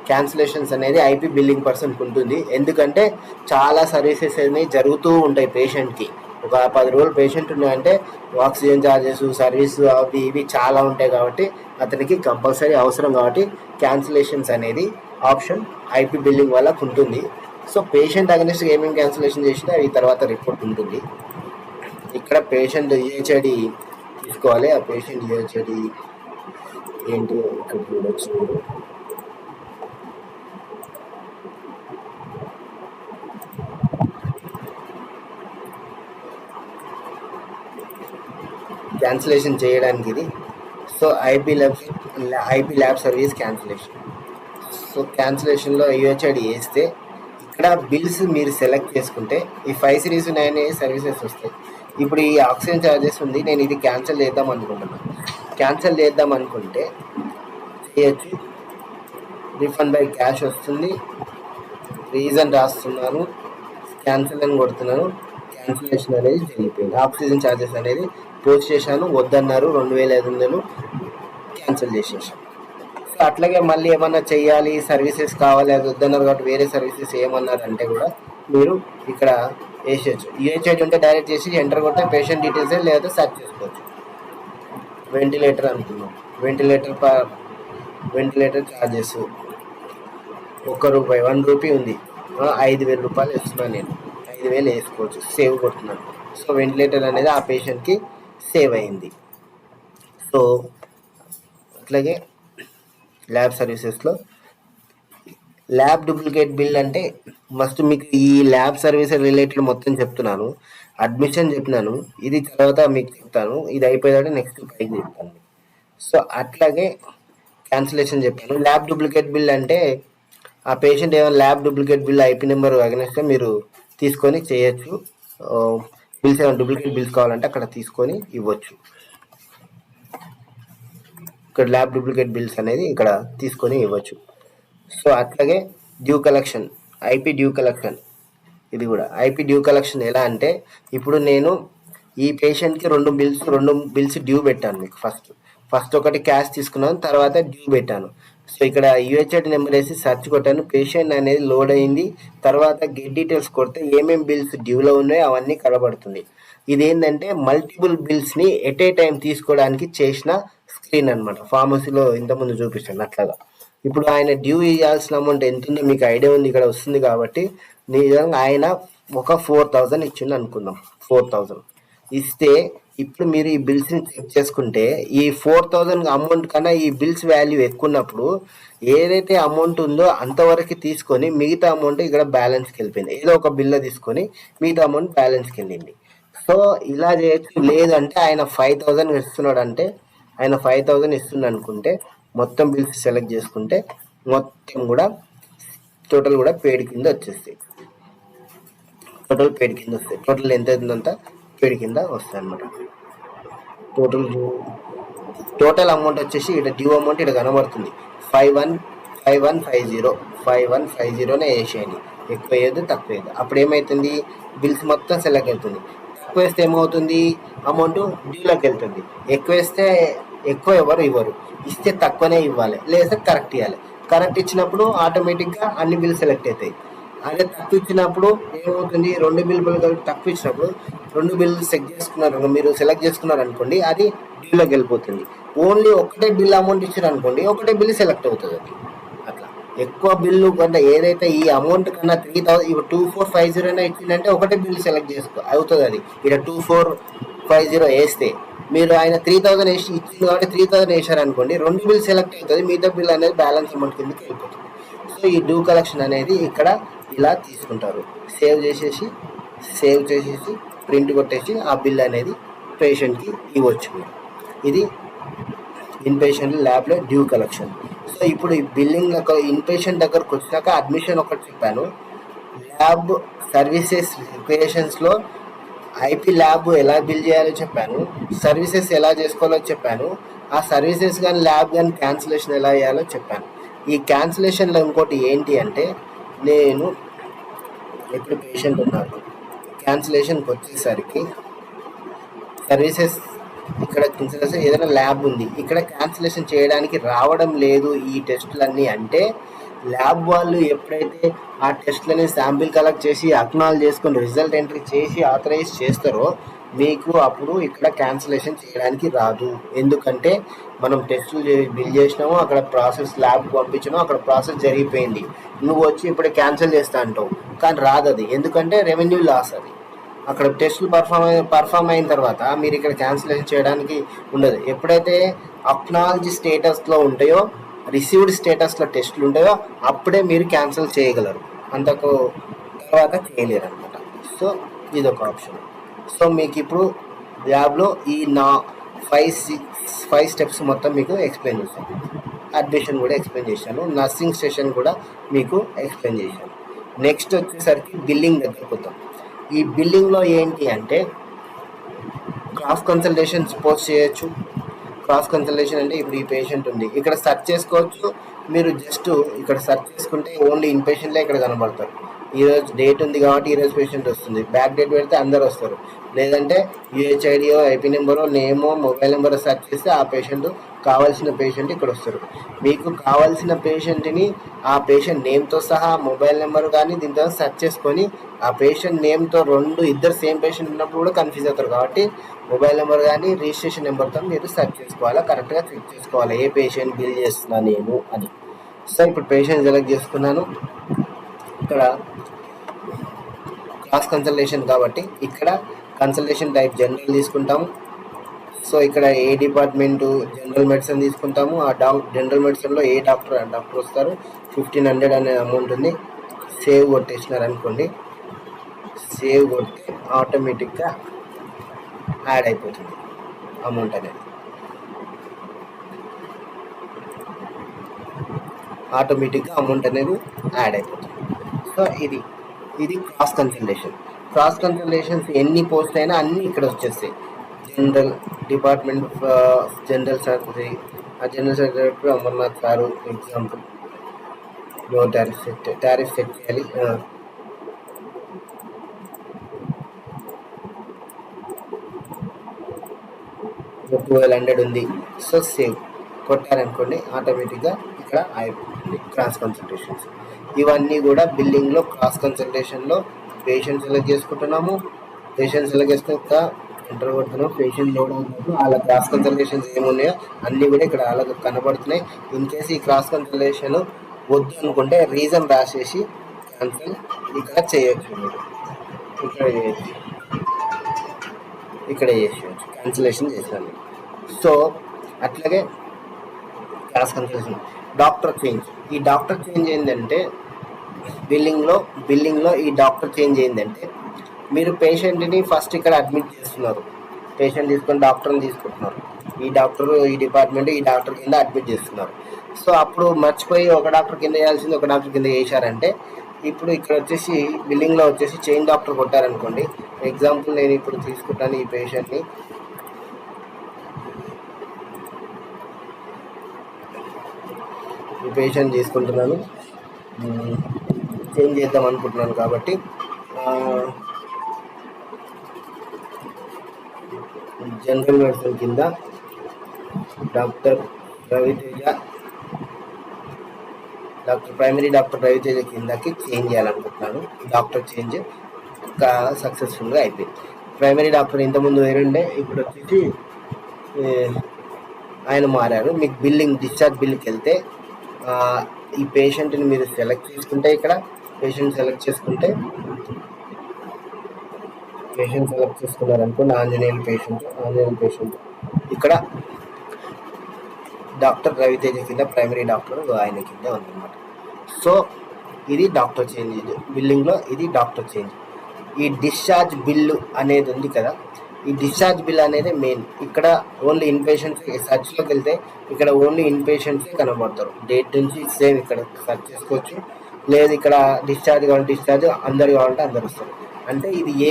క్యాన్సిలేషన్స్ అనేది ఐపీ బిల్లింగ్ పర్సన్కి ఉంటుంది. ఎందుకంటే చాలా సర్వీసెస్ అనేవి జరుగుతూ ఉంటాయి పేషెంట్కి. ఒక 10 రోజులు పేషెంట్ ఉన్నాయంటే ఆక్సిజన్ ఛార్జెస్, సర్వీస్ అవి ఇవి చాలా ఉంటాయి కాబట్టి అతనికి కంపల్సరీ అవసరం. కాబట్టి క్యాన్సిలేషన్స్ అనేది ఆప్షన్ ఐపీ బిల్లింగ్ వాళ్ళకు ఉంటుంది. సో పేషెంట్ అగెన్స్ట్ ఏమేమి క్యాన్సిలేషన్ చేసినా అవి తర్వాత రిపోర్ట్ ఉంటుంది. ఇక్కడ పేషెంట్ ఈహెచ్ఐడి తీసుకోవాలి. ఆ పేషెంట్ ఈహెచ్ఐడి ఏంటి ఇక్కడ చూడొచ్చు. క్యాన్సిలేషన్ చేయడానికి ఇది. So IP lab service cancellation. So క్యాన్సిలేషన్లో యూహెచ్ఐడి వేస్తే ఇక్కడ బిల్స్ మీరు సెలెక్ట్ చేసుకుంటే ఈ 5 సిరీస్ 9 సర్వీసెస్ వస్తాయి. ఇప్పుడు ఈ ఆక్సిజన్ ఛార్జెస్ ఉంది, నేను ఇది క్యాన్సిల్ చేద్దాం అనుకుంటున్నాను. క్యాన్సిల్ చేద్దాం అనుకుంటే చేయొచ్చు. రిఫండ్ బై క్యాష్ వస్తుంది. రీజన్ రాస్తున్నాను, క్యాన్సిల్ అని కొడుతున్నాను. క్యాన్సిలేషన్ అనేది జరిగిపోయింది. ఆక్సిజన్ ఛార్జెస్ అనేది పోస్ట్ చేశాను, వద్దన్నారు, 2,500 క్యాన్సిల్ చేసేసాను. సో అట్లాగే మళ్ళీ ఏమన్నా చెయ్యాలి, సర్వీసెస్ కావాలి, అది వద్దన్నారు కాబట్టి వేరే సర్వీసెస్ ఏమన్నారు అంటే కూడా మీరు ఇక్కడ వేసేయచ్చు. యూహెచ్ఐడి ఉంటే డైరెక్ట్ చేసి ఎంటర్ కొడితే పేషెంట్ డీటెయిల్స్ లేదా సెర్చ్ చేసుకోవచ్చు. వెంటిలేటర్ అనుకున్నాం. వెంటిలేటర్ ఛార్జెస్ ₹1 ఉంది. 5,000 రూపాయలు ఇస్తున్నాను నేను. 5,000 వేసుకోవచ్చు. సేవ్ కొడుతున్నాను. సో వెంటిలేటర్ అనేది ఆ పేషెంట్కి సేవ్ అయింది. సో అట్లాగే ల్యాబ్ సర్వీసెస్లో ల్యాబ్ డూప్లికేట్ బిల్ అంటే మస్ట్ మీకు ఈ ల్యాబ్ సర్వీస్ రిలేటెడ్ మొత్తం చెప్తున్నాను. అడ్మిషన్ చెప్పినాను, ఇది తర్వాత మీకు చెప్తాను. ఇది అయిపోయాక నెక్స్ట్ పైకి చెప్తాను. సో అట్లాగే క్యాన్సిలేషన్ చెప్పాను. ల్యాబ్ డూప్లికేట్ బిల్ అంటే ఆ పేషెంట్ ఏమైనా lab duplicate bill IP number అగెన్స్ట్గా మీరు తీసుకొని చేయొచ్చు. బిల్స్ ఏమైనా డూప్లికేట్ బిల్స్ కావాలంటే అక్కడ తీసుకొని ఇవ్వచ్చు. ఇక్కడ ల్యాబ్ డూప్లికేట్ బిల్స్ అనేది ఇక్కడ తీసుకొని ఇవ్వచ్చు. సో అట్లాగే due collection, IP due collection. ఇది కూడా ఐపీ డ్యూ కలెక్షన్ ఎలా అంటే ఇప్పుడు నేను ఈ పేషెంట్కి 2 బిల్స్ డ్యూ పెట్టాను. మీకు ఫస్ట్ ఒకటి క్యాష్ తీసుకున్నాను, తర్వాత డ్యూ పెట్టాను. సో ఇక్కడ యూహెచ్ఐడి నెంబర్ వేసి సెర్చ్ కొట్టాను. పేషెంట్ అనేది లోడ్ అయింది. తర్వాత గెట్ డీటెయిల్స్ కొడితే ఏమేమి బిల్స్ డ్యూలో ఉన్నాయో అవన్నీ కనబడుతుంది. ఇదేంటంటే మల్టిపుల్ బిల్స్ని ఎట్ ఏ టైం తీసుకోవడానికి చేసిన స్క్రీన్ అనమాట. ఫార్మసీలో ఇంతకుముందు చూపించాను అట్లాగా. ఇప్పుడు ఆయన డ్యూ ఇవ్వాల్సిన అమౌంట్ ఎంత ఉందో మీకు ఐడియా ఉంది, ఇక్కడ వస్తుంది కాబట్టి. నిజంగా ఆయన ఒక 4,000 ఇచ్చింది అనుకుందాం. 4,000 ఇస్తే ఇప్పుడు మీరు ఈ బిల్స్ని చెక్ చేసుకుంటే ఈ 4,000 అమౌంట్ కన్నా ఈ బిల్స్ వాల్యూ ఎక్కువ ఉన్నప్పుడు ఏదైతే అమౌంట్ ఉందో అంతవరకు తీసుకొని మిగతా అమౌంట్ ఇక్కడ బ్యాలెన్స్కి వెళ్ళిపోయింది. ఏదో ఒక బిల్ తీసుకొని మిగతా అమౌంట్ బ్యాలెన్స్కి వెళ్ళింది. సో ఇలా చేయొచ్చు. లేదంటే ఆయన 5,000 ఇస్తున్నాడు అంటే ఆయన 5,000 ఇస్తుంది అనుకుంటే మొత్తం బిల్స్ సెలెక్ట్ చేసుకుంటే మొత్తం కూడా టోటల్ కూడా పేడ్ కింద వచ్చేస్తాయి. టోటల్ ఎంత అవుతుందంతా పేడ్ కింద వస్తాయి అన్నమాట. టోటల్ టోటల్ అమౌంట్ వచ్చేసి ఇక్కడ డ్యూ అమౌంట్ ఇక్కడ కనబడుతుంది 5150 వేసేయండి. ఎక్కువ వేయద్దు, తక్కువ వేయద్దు. అప్పుడు ఏమవుతుంది, బిల్స్ మొత్తం సెలెక్ట్ అవుతుంది. తక్కువ వేస్తే ఏమవుతుంది, అమౌంట్ డ్యూలోకి వెళ్తుంది. ఎక్కువ వేస్తే ఎక్కువ ఎవరు ఇవ్వరు, ఇస్తే తక్కువనే ఇవ్వాలి, లేదా కరెక్ట్ ఇవ్వాలి. కరెక్ట్ ఇచ్చినప్పుడు ఆటోమేటిక్గా అన్ని బిల్స్ సెలెక్ట్ అవుతాయి. అదే తక్కువ ఇచ్చినప్పుడు ఏమవుతుంది, 2 బిల్లు తక్కువ ఇచ్చినప్పుడు 2 బిల్లు మీరు సెలెక్ట్ చేసుకున్నారు అనుకోండి, అది డ్యూలోకి వెళ్ళిపోతుంది. ఓన్లీ ఒకటే బిల్ అమౌంట్ ఇచ్చారు అనుకోండి, ఒకటే బిల్లు సెలెక్ట్ అవుతుంది. అది అట్లా ఎక్కువ బిల్లు కన్నా ఏదైతే ఈ అమౌంట్ కన్నా 3000 ఇప్పుడు 2450 ఇచ్చిందంటే ఒకటే బిల్లు సెలెక్ట్ అవుతుంది. అది ఇక్కడ 2450 వేస్తే మీరు ఆయన 3000 వేసి ఇచ్చింది కాబట్టి 3000 వేసారు అనుకోండి, 2 బిల్ సెలెక్ట్ అవుతుంది, మిగతా బిల్ అనేది బ్యాలెన్స్ అమౌంట్ కిందకి వెళ్ళిపోతుంది. సో ఈ డ్యూ కలెక్షన్ అనేది ఇక్కడ ఇలా తీసుకుంటారు. సేవ్ చేసేసి ప్రింట్ కొట్టేసి ఆ బిల్ అనేది పేషెంట్కి ఇవ్వచ్చు. ఇది ఇన్పేషెంట్ ల్యాబ్లో డ్యూ కలెక్షన్. సో ఇప్పుడు ఈ బిల్లింగ్ ఇన్పేషెంట్ దగ్గరకు వచ్చినాక అడ్మిషన్ ఒకటి చెప్పాను. ల్యాబ్ సర్వీసెస్ క్రియేషన్స్లో ఐపీ ల్యాబ్ ఎలా బిల్ చేయాలో చెప్పాను, సర్వీసెస్ ఎలా చేసుకోవాలో చెప్పాను, ఆ సర్వీసెస్ కానీ ల్యాబ్ కానీ క్యాన్సిలేషన్ ఎలా చేయాలో చెప్పాను. ఈ క్యాన్సిలేషన్లో ఇంకోటి ఏంటి అంటే, నేను ఇప్పుడు పేషెంట్ ఉన్నారు, క్యాన్సిలేషన్కి వచ్చేసరికి సర్వీసెస్ ఇక్కడ ఏదైనా ల్యాబ్ ఉంది, ఇక్కడ క్యాన్సిలేషన్ చేయడానికి రావడం లేదు ఈ టెస్టులన్నీ అంటే, ల్యాబ్ వాళ్ళు ఎప్పుడైతే ఆ టెస్ట్లని శాంపిల్ కలెక్ట్ చేసి అక్నాలెడ్జ్ చేసుకొని రిజల్ట్ ఎంట్రీ చేసి ఆథరైజ్ చేస్తారో మీకు అప్పుడు ఇక్కడ క్యాన్సిలేషన్ చేయడానికి రాదు. ఎందుకంటే మనం టెస్టులు బిల్ చేసినాము, అక్కడ ప్రాసెస్ ల్యాబ్కి పంపించినాము, అక్కడ ప్రాసెస్ జరిగిపోయింది, నువ్వు వచ్చి ఇప్పుడు క్యాన్సిల్ చేస్తా అంటావు, కానీ రాదు అది. ఎందుకంటే రెవెన్యూ లాస్ అది. అక్కడ టెస్టులు పర్ఫామ్ అయిన తర్వాత మీరు ఇక్కడ క్యాన్సిలేషన్ చేయడానికి ఉండదు. ఎప్పుడైతే అక్నాలెడ్జ్ స్టేటస్లో ఉంటాయో, రిసీవ్డ్ స్టేటస్లో టెస్టులు ఉంటాయో అప్పుడే మీరు క్యాన్సిల్ చేయగలరు, అంతకు తర్వాత చేయలేరు అనమాట. సో ఇదొక ఆప్షన్. సో మీకు ఇప్పుడు ల్యాబ్లో ఈ 5 స్టెప్స్ మొత్తం మీకు ఎక్స్ప్లెయిన్ చేశాను. అడ్మిషన్ కూడా ఎక్స్ప్లెయిన్ చేశాను, నర్సింగ్ స్టేషన్ కూడా మీకు ఎక్స్ప్లెయిన్ చేశాను. నెక్స్ట్ వచ్చేసరికి బిల్లింగ్ దగ్గరకు వద్దాం. ఈ బిల్లింగ్లో ఏంటి అంటే, క్రాస్ కన్సల్టేషన్ పోస్ట్ చేయొచ్చు. క్రాస్ కన్సల్టేషన్ అంటే ఇప్పుడు ఈ పేషెంట్ ఉంది, ఇక్కడ సెర్చ్ చేసుకోవచ్చు. మీరు జస్ట్ ఇక్కడ సెర్చ్ చేసుకుంటే ఓన్లీ ఇన్ పేషెంట్లే ఇక్కడ కనబడతారు. ఈరోజు డేట్ ఉంది కాబట్టి ఈరోజు పేషెంట్ వస్తుంది, బ్యాక్ డేట్ పెడితే అందరు వస్తారు. లేదంటే యూహెచ్ఐడియో, ఐపీ నెంబరో, నేమో, మొబైల్ నెంబరో సెర్చ్ చేస్తే ఆ పేషెంట్, కావాల్సిన పేషెంట్ ఇక్కడ వస్తారు. మీకు కావాల్సిన పేషెంట్ని ఆ పేషెంట్ నేమ్తో సహా మొబైల్ నెంబర్ కానీ దీంతో సెర్చ్ చేసుకొని, ఆ పేషెంట్ నేమ్తో ఇద్దరు సేమ్ పేషెంట్ ఉన్నప్పుడు కూడా కన్ఫ్యూజ్ అవుతారు. కాబట్టి మొబైల్ నెంబర్ కానీ రిజిస్ట్రేషన్ నెంబర్తో మీరు సెర్చ్ చేసుకోవాలా, కరెక్ట్గా చెక్ చేసుకోవాలి ఏ పేషెంట్ బిల్ చేస్తున్నా నేను అని. సో ఇప్పుడు పేషెంట్ సెలెక్ట్ చేసుకున్నాను. ఇక్కడ క్రాస్ కన్సల్టేషన్ కాబట్టి ఇక్కడ కన్సల్టేషన్ టైప్ జనరల్ తీసుకుంటాము. సో ఇక్కడ ఏ డిపార్ట్మెంటు, జనరల్ మెడిసిన్ తీసుకుంటాము. ఆ జనరల్ మెడిసిన్లో ఏ డాక్టర్ వస్తారు, 1500 అనే అమౌంట్ ఉంది. సేవ్ కొట్టేసినారు అనుకోండి, సేవ్ కొడితే ఆటోమేటిక్గా యాడ్ అయిపోతుంది అమౌంట్ అనేది. యాడ్ అయిపోతుంది. సో ఇది క్రాస్ కన్సల్టేషన్. క్రాస్ కన్సల్టేషన్స్ ఎన్ని పోస్ట్ అయినా అన్నీ ఇక్కడ వచ్చేస్తాయి. జనరల్ డిపార్ట్మెంట్, జనరల్ సెక్రటరీ, ఆ general secretary Amarnath sir example. No tariff set చేయాలి. 1200 ఉంది. సో సేవ్ కొట్టారనుకోండి, ఆటోమేటిక్గా ఇక్కడ అయిపోతుంది క్రాస్ కన్సల్టేషన్స్. ఇవన్నీ కూడా బిల్లింగ్లో క్రాస్ కన్సల్టేషన్లో పేషెంట్ సెలెక్ట్ చేసుకుంటున్నాము. పేషెంట్ సెలెక్ట్ చేసుకున్నాక ఎంటర్ కొడుతున్నాం. పేషెంట్ లోడ్ అవుతున్నప్పుడు అలా క్రాస్ కన్సల్టేషన్స్ ఏమున్నాయో అన్నీ కూడా ఇక్కడ అలా కనబడుతున్నాయి. ఇన్ కేసు ఈ క్రాస్ కన్సల్టేషన్ వద్దు అనుకుంటే రీజన్ రాసేసి క్యాన్సిల్ ఇక్కడ చేయొచ్చు. మీరు ఇక్కడ చేసేయచ్చు, క్యాన్సిలేషన్ చేశాను. సో అట్లాగే క్రాస్ కన్సల్టేషన్. Doctor change. ఈ డాక్టర్ చేంజ్ ఏంటంటే బిల్లింగ్లో ఈ డాక్టర్ చేంజ్ ఏంటంటే, మీరు పేషెంట్ని ఫస్ట్ ఇక్కడ అడ్మిట్ చేస్తున్నారు, పేషెంట్ తీసుకొని డాక్టర్ని తీసుకుంటున్నారు. ఈ డాక్టర్, ఈ డిపార్ట్మెంట్, ఈ డాక్టర్ కింద అడ్మిట్ చేస్తున్నారు. సో అప్పుడు మర్చిపోయి ఒక డాక్టర్ కింద వేయాల్సింది ఒక డాక్టర్ కింద వేసారంటే, ఇప్పుడు ఇక్కడ వచ్చేసి బిల్లింగ్లో వచ్చేసి చేంజ్ డాక్టర్ కొట్టారనుకోండి. ఎగ్జాంపుల్ నేను ఇప్పుడు తీసుకుంటాను ఈ పేషెంట్ని, ఈ పేషెంట్ తీసుకుంటున్నాను, చేంజ్ చేద్దాం అనుకుంటున్నాను. కాబట్టి జనరల్ మెడిసిన్ కింద డాక్టర్ ప్రైమరీ డాక్టర్ రవితేజ కిందకి చేంజ్ చేయాలనుకుంటున్నాను. డాక్టర్ చేంజ్ సక్సెస్ఫుల్గా అయిపోయింది. ప్రైమరీ డాక్టర్ ఇంతకుముందు వేరుండే, ఇప్పుడు వచ్చేసి ఆయన మారారు. మీకు బిల్లింగ్ డిశ్చార్జ్ బిల్కి వెళ్తే ఈ పేషెంట్ని మీరు సెలెక్ట్ చేసుకుంటే, ఇక్కడ పేషెంట్ సెలెక్ట్ చేసుకున్నారనుకోండి, ఆంజనేయులు పేషెంట్ ఇక్కడ డాక్టర్ రవితేజ కింద ప్రైమరీ డాక్టర్ ఆయన కింద ఉందన్నమాట. సో ఇది డాక్టర్ చేంజ్, బిల్లింగ్లో ఇది డాక్టర్ చేంజ్. ఈ డిశ్చార్జ్ బిల్లు అనేది ఉంది కదా, ఈ డిశ్చార్జ్ బిల్ అనేది మెయిన్. ఇక్కడ ఓన్లీ ఇన్పేషెంట్స్ సర్చ్లోకి వెళ్తే ఇక్కడ ఓన్లీ ఇన్పేషెంట్సే కనబడతారు. డేట్ నుంచి సేమ్ ఇక్కడ సర్చ్ చేసుకోవచ్చు. లేదు ఇక్కడ డిశ్చార్జ్ కావాలంటే డిశ్చార్జ్, అందరు కావాలంటే అందరు వస్తారు. అంటే ఇది ఈ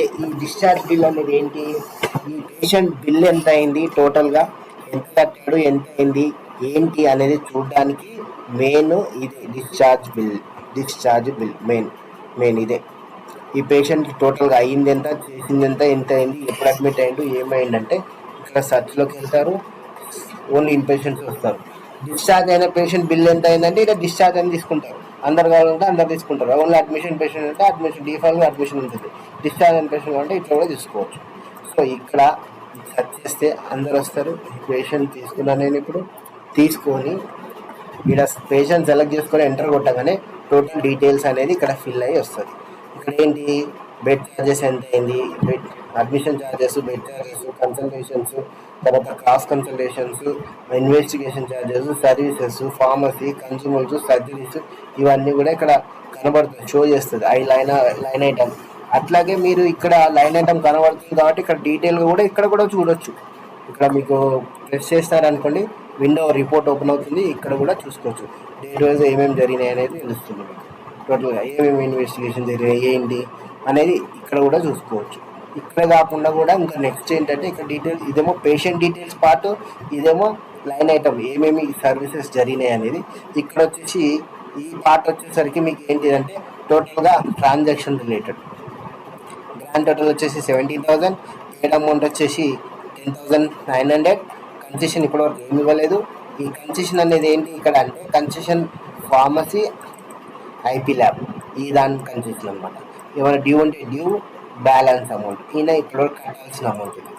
డిశ్చార్జ్ బిల్ అనేది ఏంటి, ఈ పేషెంట్ బిల్ ఎంత అయింది, టోటల్గా ఎంత కట్టాడు, ఎంత అయింది, ఏంటి అనేది చూడడానికి మెయిన్ ఇది డిశ్చార్జ్ బిల్ మెయిన్ ఇదే. ఈ పేషెంట్ టోటల్గా అయ్యింది ఎంత, చేసింది ఎంత అయింది, ఎప్పుడు అడ్మిట్ అయ్యిండు, ఏమైందంటే ఇక్కడ సర్చ్లోకి వెళ్తారు. ఓన్లీ ఇన్పేషెంట్స్ వస్తారు. డిశ్చార్జ్ అయిన పేషెంట్ బిల్ ఎంత అయిందంటే ఇక్కడ డిశ్చార్జ్ అని తీసుకుంటారు. అందరు కావాలంటే అందరు తీసుకుంటారు. ఓన్లీ అడ్మిషన్ పేషెంట్ అంటే అడ్మిషన్, డిఫాల్ట్గా అడ్మిషన్ ఉంటుంది. డిశ్చార్జ్ అయిన పేషెంట్ అంటే ఇట్లా కూడా తీసుకోవచ్చు. సో ఇక్కడ సెర్చ్ చేస్తే అందరు వస్తారు. పేషెంట్ తీసుకున్నా నేను ఇప్పుడు తీసుకొని ఇక్కడ పేషెంట్ సెలెక్ట్ చేసుకొని ఎంటర్ కొట్టగానే టోటల్ డీటెయిల్స్ అనేది ఇక్కడ ఫిల్ అయ్యి వస్తుంది. ఇక్కడ ఏంటి, బెడ్ ఛార్జెస్ ఎంత అయింది, bed admission charges, bed charges, consultations, తర్వాత cross consultations, investigation charges, services, pharmacy, consumers, surgeries, ఇవన్నీ కూడా ఇక్కడ కనబడుతుంది, షో చేస్తుంది లైన్ ఐటమ్. అట్లాగే మీరు ఇక్కడ లైన్ ఐటమ్ కనబడుతుంది కాబట్టి ఇక్కడ డీటెయిల్గా కూడా ఇక్కడ కూడా చూడొచ్చు. ఇక్కడ మీకు ప్రెస్ చేస్తారనుకోండి, విండో రిపోర్ట్ ఓపెన్ అవుతుంది. ఇక్కడ కూడా చూసుకోవచ్చు డేట్ వైజ్ ఏమేమి జరిగినాయి అనేది తెలుస్తుంది. మీకు టోటల్గా ఏమేమి ఇన్వెస్టిగేషన్ జరిగినాయి ఏంటి అనేది ఇక్కడ కూడా చూసుకోవచ్చు. ఇక్కడ కాకుండా కూడా ఇంకా నెక్స్ట్ ఏంటంటే ఇక్కడ డీటెయిల్స్, ఇదేమో పేషెంట్ డీటెయిల్స్ పార్ట్, ఇదేమో లైన్ ఐటమ్ ఏమేమి సర్వీసెస్ జరిగినాయి అనేది. ఇక్కడ వచ్చేసి ఈ పార్ట్ వచ్చేసరికి మీకు ఏంటి అంటే టోటల్గా ట్రాన్సాక్షన్ రిలేటెడ్. గ్రాండ్ టోటల్ వచ్చేసి 17,000, పేడ్ అమౌంట్ వచ్చేసి 10,900. కన్సెషన్ ఇప్పటివరకు ఏమి ఇవ్వలేదు. ఈ కన్సెషన్ అనేది ఏంటి ఇక్కడ అంటే కన్సెషన్ ఫార్మసీ, ఐపీ ల్యాబ్, ఈ దాని కన్సెషన్ అనమాట. ఏమైనా డ్యూ ఉంటే డ్యూ, బ్యాలెన్స్ అమౌంట్, ఈయన ఇప్పటివరకు కట్టాల్సిన అమౌంట్ ఇది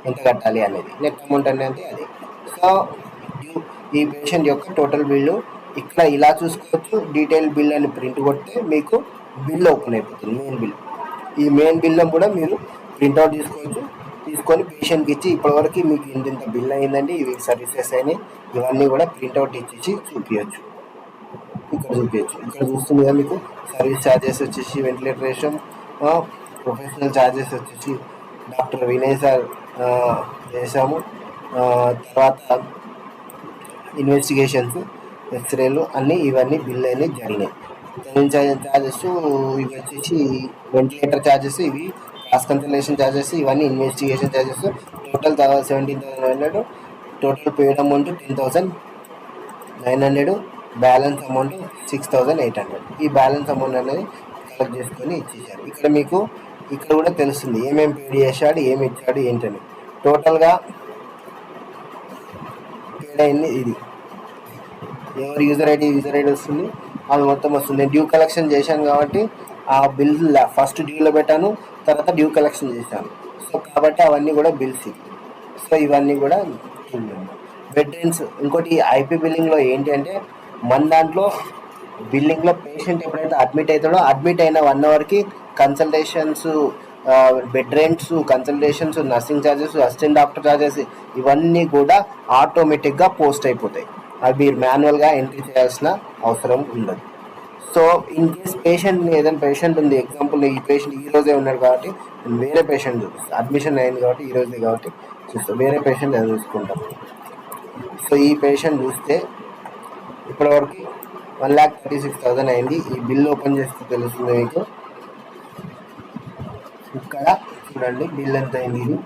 ఎంత కట్టాలి అనేది, నెట్ అమౌంట్ అనేది అది. సో డ్యూ ఈ పేషెంట్ యొక్క టోటల్ బిల్లు ఇక్కడ ఇలా చూసుకోవచ్చు. డీటెయిల్ బిల్ అని ప్రింట్ కొడితే మీకు బిల్ ఓపెన్ అయిపోతుంది, మెయిన్ బిల్. ఈ మెయిన్ బిల్లో కూడా మీరు ప్రింట్అవుట్ తీసుకోవచ్చు. తీసుకొని పేషెంట్కి ఇచ్చి ఇప్పటివరకు మీకు ఇంత బిల్ అయిందండి, ఇవి సర్వీసెస్ అయినాయి, ఇవన్నీ కూడా ప్రింట్అవుట్ ఇచ్చేసి చూపించచ్చు. ఇక్కడ చూస్తుంది కదా మీకు సర్వీస్ ఛార్జెస్ వచ్చేసి వెంటిలేటరేషన్, ప్రొఫెషనల్ ఛార్జెస్ వచ్చేసి డాక్టర్ వినయ్ సార్ చేసాము. తర్వాత ఇన్వెస్టిగేషన్స్, ఎక్స్రేలు అన్నీ ఇవన్నీ బిల్ అనేది జరిగినాయి. ఛార్జెస్ ఇవి వచ్చేసి వెంటిలేటర్ ఛార్జెస్, ఇవి క్రాస్ కన్సల్టేషన్ ఛార్జెస్, ఇవన్నీ ఇన్వెస్టిగేషన్ ఛార్జెస్. టోటల్ 17,900. టోటల్ పేడ్ అమౌంట్ 10,900. Balance amount 6,800. ఈ బ్యాలెన్స్ అమౌంట్ అనేది కలెక్ట్ చేసుకొని ఇచ్చేసారు. ఇక్కడ మీకు ఇక్కడ కూడా తెలుస్తుంది ఏమేమి పేడ్ చేశాడు, ఏమి ఇచ్చాడు ఏంటని. టోటల్గా పేడ్ అయింది ఇది. ఎవరు యూజర్ ఐడి వస్తుంది, అది మొత్తం వస్తుంది. డ్యూ కలెక్షన్ చేశాను కాబట్టి ఆ బిల్ ఫస్ట్ డ్యూలో పెట్టాను, తర్వాత డ్యూ కలెక్షన్ చేశాను. సో కాబట్టి అవన్నీ కూడా బిల్స్. సో ఇవన్నీ కూడా బెడ్ రెంట్స్. ఇంకోటి ఐపీ బిల్లింగ్లో ఏంటి అంటే మన దాంట్లో బిల్లింగ్లో పేషెంట్ ఎప్పుడైతే అడ్మిట్ అవుతాడో అడ్మిట్ అయిన 1 అవర్కి consultations, bed rents, consultations, nursing charges, assistant doctor charges, ఇవన్నీ కూడా ఆటోమేటిక్గా పోస్ట్ అయిపోతాయి. అవి మీరు మాన్యువల్గా ఎంట్రీ చేయాల్సిన అవసరం ఉండదు. సో ఇన్ కేస్ ఏదైనా పేషెంట్ ఉంది, ఎగ్జాంపుల్ ఈ పేషెంట్ ఈ రోజే ఉన్నాడు కాబట్టి వేరే పేషెంట్ అడ్మిషన్ అయింది కాబట్టి ఈ రోజే కాబట్టి చూస్తాం, వేరే పేషెంట్ ఏదో చూసుకుంటాం. సో ఈ పేషెంట్ చూస్తే ఇప్పటివరకు 1,36,000 అయింది. ఈ బిల్ ఓపెన్ చేస్తే తెలుస్తుంది మీకు. ఇక్కడ చూడండి బిల్ ఎంత అయింది. ఇది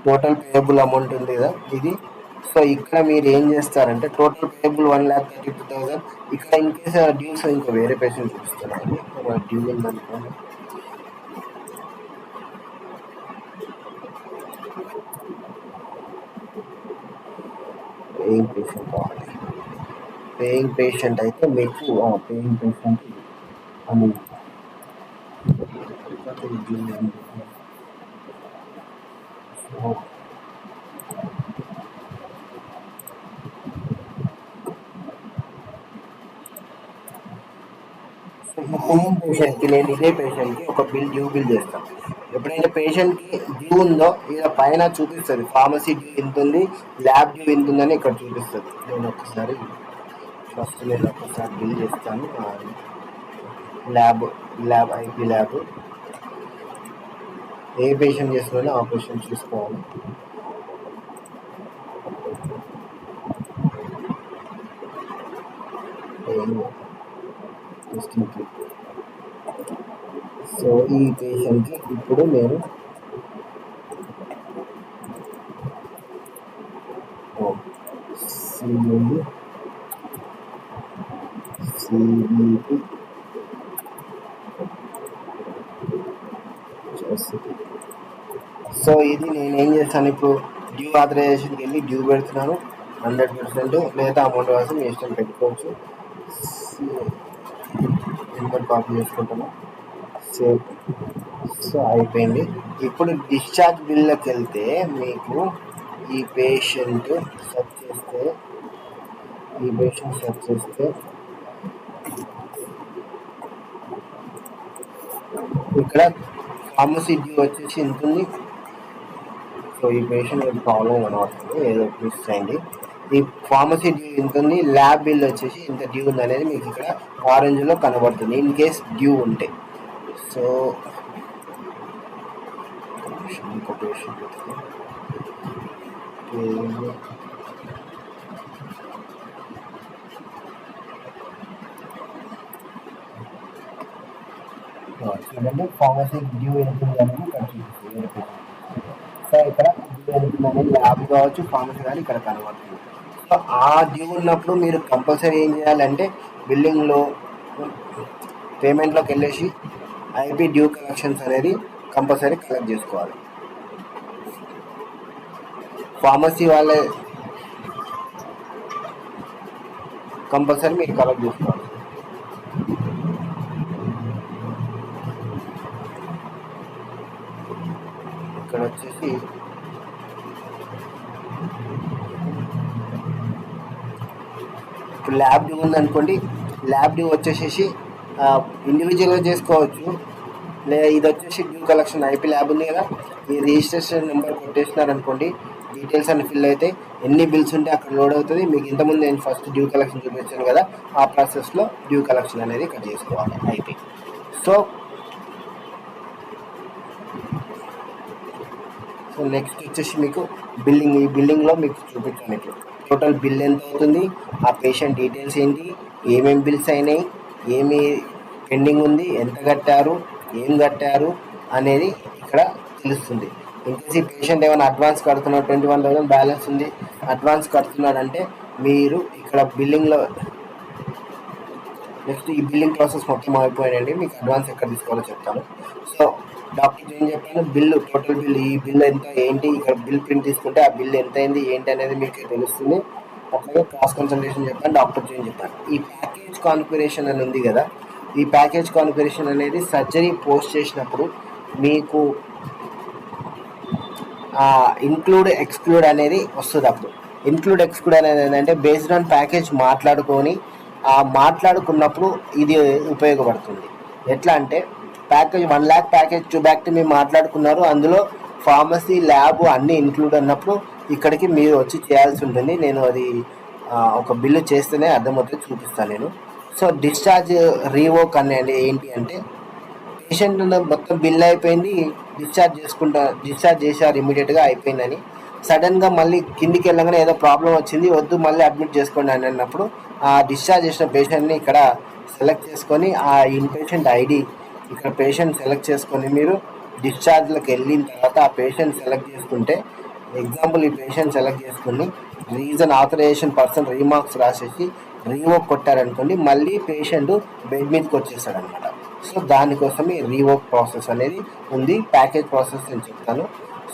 టోటల్ పేయబుల్ అమౌంట్ ఉంది కదా ఇది. సో ఇక్కడ మీరు ఏం చేస్తారంటే టోటల్ పేబుల్ 1,32,000. ఇక్కడ ఇన్ కేసు డ్యూస్ ఇంకా వేరే పేషెంట్ చూపిస్తున్నాను. డ్యూ ఉందనుకోండి, పేయింగ్ పేషెంట్ కావాలి. పేయింగ్ పేషెంట్ అయితే మీకు పేయింగ్ పేషెంట్ అని పేయింగ్ పేషెంట్కి నేను ఇదే పేషెంట్కి ఒక డ్యూ బిల్ చేస్తాను. ఎప్పుడైతే పేషెంట్కి డ్యూ ఉందో ఇలా పైన చూపిస్తుంది, ఫార్మసీ డ్యూ ఎంత ఉంది, ల్యాబ్ డ్యూ ఎంత ఉందని ఇక్కడ చూపిస్తుంది. నేను ఒకసారి ఫస్ట్ నేను ఒకసారి బిల్ చేస్తాను. ల్యాబ్ ఐపీ ల్యాబ్ ఏ పేషెంట్ చేస్తున్నానో ఆ పేషెంట్ చూసుకోవాలి. సో ఈ పేషెంట్కి ఇప్పుడు నేను సిబిపి సో ఇది నేను ఏం చేస్తాను, ఇప్పుడు డ్యూ ఆథరైజేషన్కి వెళ్ళి డ్యూ పెడుతున్నాను 100%, లేదా అమౌంట్ కోసం మీ ఇష్టం పెట్టుకోవచ్చు. నెంబర్ కాపీ చేసుకుంటాను, సేవ్. సో అయిపోయింది. ఇప్పుడు డిశ్చార్జ్ బిల్లోకి వెళ్తే మీకు ఈ పేషెంట్ సెర్చ్ చేస్తే ఇక్కడ ఫార్మసీ డ్యూ వచ్చేసి ఎంత ఉంది. సో ఈ పేషెంట్ ప్రాబ్లం కనబడుతుంది, ఏదో మిస్ అయింది. ఈ ఫార్మసీ డ్యూ ఎంత ఉంది, ల్యాబ్ బిల్ వచ్చేసి ఇంత డ్యూ ఉంది అనేది మీకు ఇక్కడ ఆరెంజ్లో కనబడుతుంది ఇన్ కేస్ డ్యూ ఉంటే. సో ఇంకో పేషెంట్ చూడండి, ఫార్మసీ డ్యూ ఎంత ఉంది అనేది ఇక్కడ చూపిస్తుంది. సో ఇక్కడ డ్యూ ఎంత ఉంది అనేది ల్యాబ్ కావచ్చు, ఫార్మసీ కానీ ఇక్కడ కనబడుతుంది. సో ఆ డ్యూ ఉన్నప్పుడు మీరు కంపల్సరీ ఏం చేయాలంటే బిల్లింగ్లో పేమెంట్లోకి వెళ్ళేసి ఐపీ డ్యూ కలెక్షన్స్ అనేది కంపల్సరీ కలెక్ట్ చేసుకోవాలి. ఫార్మసీ వాళ్ళే కంపల్సరీ మీరు కలెక్ట్ చేసుకోవాలి. ఇక్కడ వచ్చేసి ఇప్పుడు ల్యాబ్ డ్యూ ఉందనుకోండి, ల్యాబ్ డ్యూ వచ్చేసేసి ఇండివిజువల్గా చేసుకోవచ్చు. లేదా ఇది వచ్చేసి డ్యూ కలెక్షన్ ఐపీ ల్యాబ్ ఉంది కదా, ఈ రిజిస్ట్రేషన్ నెంబర్ కొట్టేసినారనుకోండి, డీటెయిల్స్ అన్ని ఫిల్ అయితే ఎన్ని బిల్స్ ఉంటే అక్కడ లోడ్ అవుతుంది. మీకు ఇంతకుముందు నేను ఫస్ట్ డ్యూ కలెక్షన్ చూపించాను కదా, ఆ ప్రాసెస్లో డ్యూ కలెక్షన్ అనేది ఇక్కడ చేసుకోవాలి ఐపీ. సో నెక్స్ట్ వచ్చేసి మీకు బిల్లింగ్, ఈ బిల్లింగ్లో మీకు చూపించాను ఇప్పుడు టోటల్ బిల్ ఎంత అవుతుంది, ఆ పేషెంట్ డీటెయిల్స్ ఏంటి, ఏమేమి బిల్స్ అయినాయి, ఏమి పెండింగ్ ఉంది, ఎంత కట్టారు, ఏం కట్టారు అనేది ఇక్కడ తెలుస్తుంది. ఇంకేసి పేషెంట్ ఏమైనా అడ్వాన్స్ కడుతున్నాడు, 21,000 బ్యాలెన్స్ ఉంది, అడ్వాన్స్ కడుతున్నాడంటే మీరు ఇక్కడ బిల్లింగ్లో నెక్స్ట్ ఈ బిల్లింగ్ ప్రాసెస్ మొత్తం అయిపోయాయండి. మీకు అడ్వాన్స్ ఎక్కడ తీసుకోవాలో చెప్తాను. సో డాక్టర్ ఏం చెప్పాను, బిల్లు టోటల్ బిల్, ఈ బిల్ ఎంత ఏంటి, ఇక్కడ బిల్ ప్రింట్ తీసుకుంటే ఆ బిల్ ఎంత అయింది ఏంటి అనేది మీకు తెలుస్తుంది. అట్లాగే క్రాస్ కన్సల్టేషన్ చెప్పాను, డాక్టర్ ఏం చెప్పాను. ఈ ప్యాకేజ్ కాన్ఫిగరేషన్ అని ఉంది కదా, ఈ ప్యాకేజ్ కాన్ఫిగరేషన్ అనేది సర్జరీ పోస్ట్ చేసినప్పుడు మీకు ఇంక్లూడ్ ఎక్స్క్లూడ్ అనేది వస్తుంది. అప్పుడు ఇంక్లూడ్ ఎక్స్క్లూడ్ అనేది ఏంటంటే బేస్డ్ ఆన్ ప్యాకేజ్ మాట్లాడుకున్నప్పుడు ఇది ఉపయోగపడుతుంది. ఎట్లా అంటే ప్యాకేజ్ 1 lakh ప్యాకేజ్ 2 lakh మీరు మాట్లాడుకున్నారు, అందులో ఫార్మసీ ల్యాబ్ అన్నీ ఇంక్లూడ్ అన్నప్పుడు ఇక్కడికి మీరు వచ్చి చేయాల్సి ఉంటుంది. నేను అది ఒక బిల్లు చేస్తేనే అర్థమవుతుంది, చూపిస్తాను నేను. సో డిశ్చార్జ్ రీవోక్ అనేది ఏంటి అంటే పేషెంట్ మొత్తం బిల్ అయిపోయింది, డిశ్చార్జ్ చేశారు ఇమీడియట్గా అయిపోయిందని, సడన్గా మళ్ళీ కిందికి వెళ్ళగానే ఏదో ప్రాబ్లం వచ్చింది, వద్దు మళ్ళీ అడ్మిట్ చేసుకోండి అని అన్నప్పుడు ఆ డిశ్చార్జ్ చేసిన పేషెంట్ని ఇక్కడ సెలెక్ట్ చేసుకొని ఆ ఇన్పేషెంట్ ఐడి ఇక్కడ పేషెంట్ సెలెక్ట్ చేసుకొని మీరు డిశ్చార్జ్లోకి వెళ్ళిన తర్వాత ఆ పేషెంట్ సెలెక్ట్ చేసుకుంటే ఎగ్జాంపుల్ ఈ పేషెంట్ సెలెక్ట్ చేసుకుని రీజన్ ఆథరైజేషన్ పర్సన్ రీమార్క్స్ రాసేసి రీవోక్ కొట్టారనుకోండి, మళ్ళీ పేషెంట్ బెడ్ మీదకి వచ్చేస్తాడు అనమాట. సో దానికోసం ఈ రీవోక్ ప్రాసెస్ అనేది ఉంది. ప్యాకేజ్ ప్రాసెస్ నేను చెప్తాను.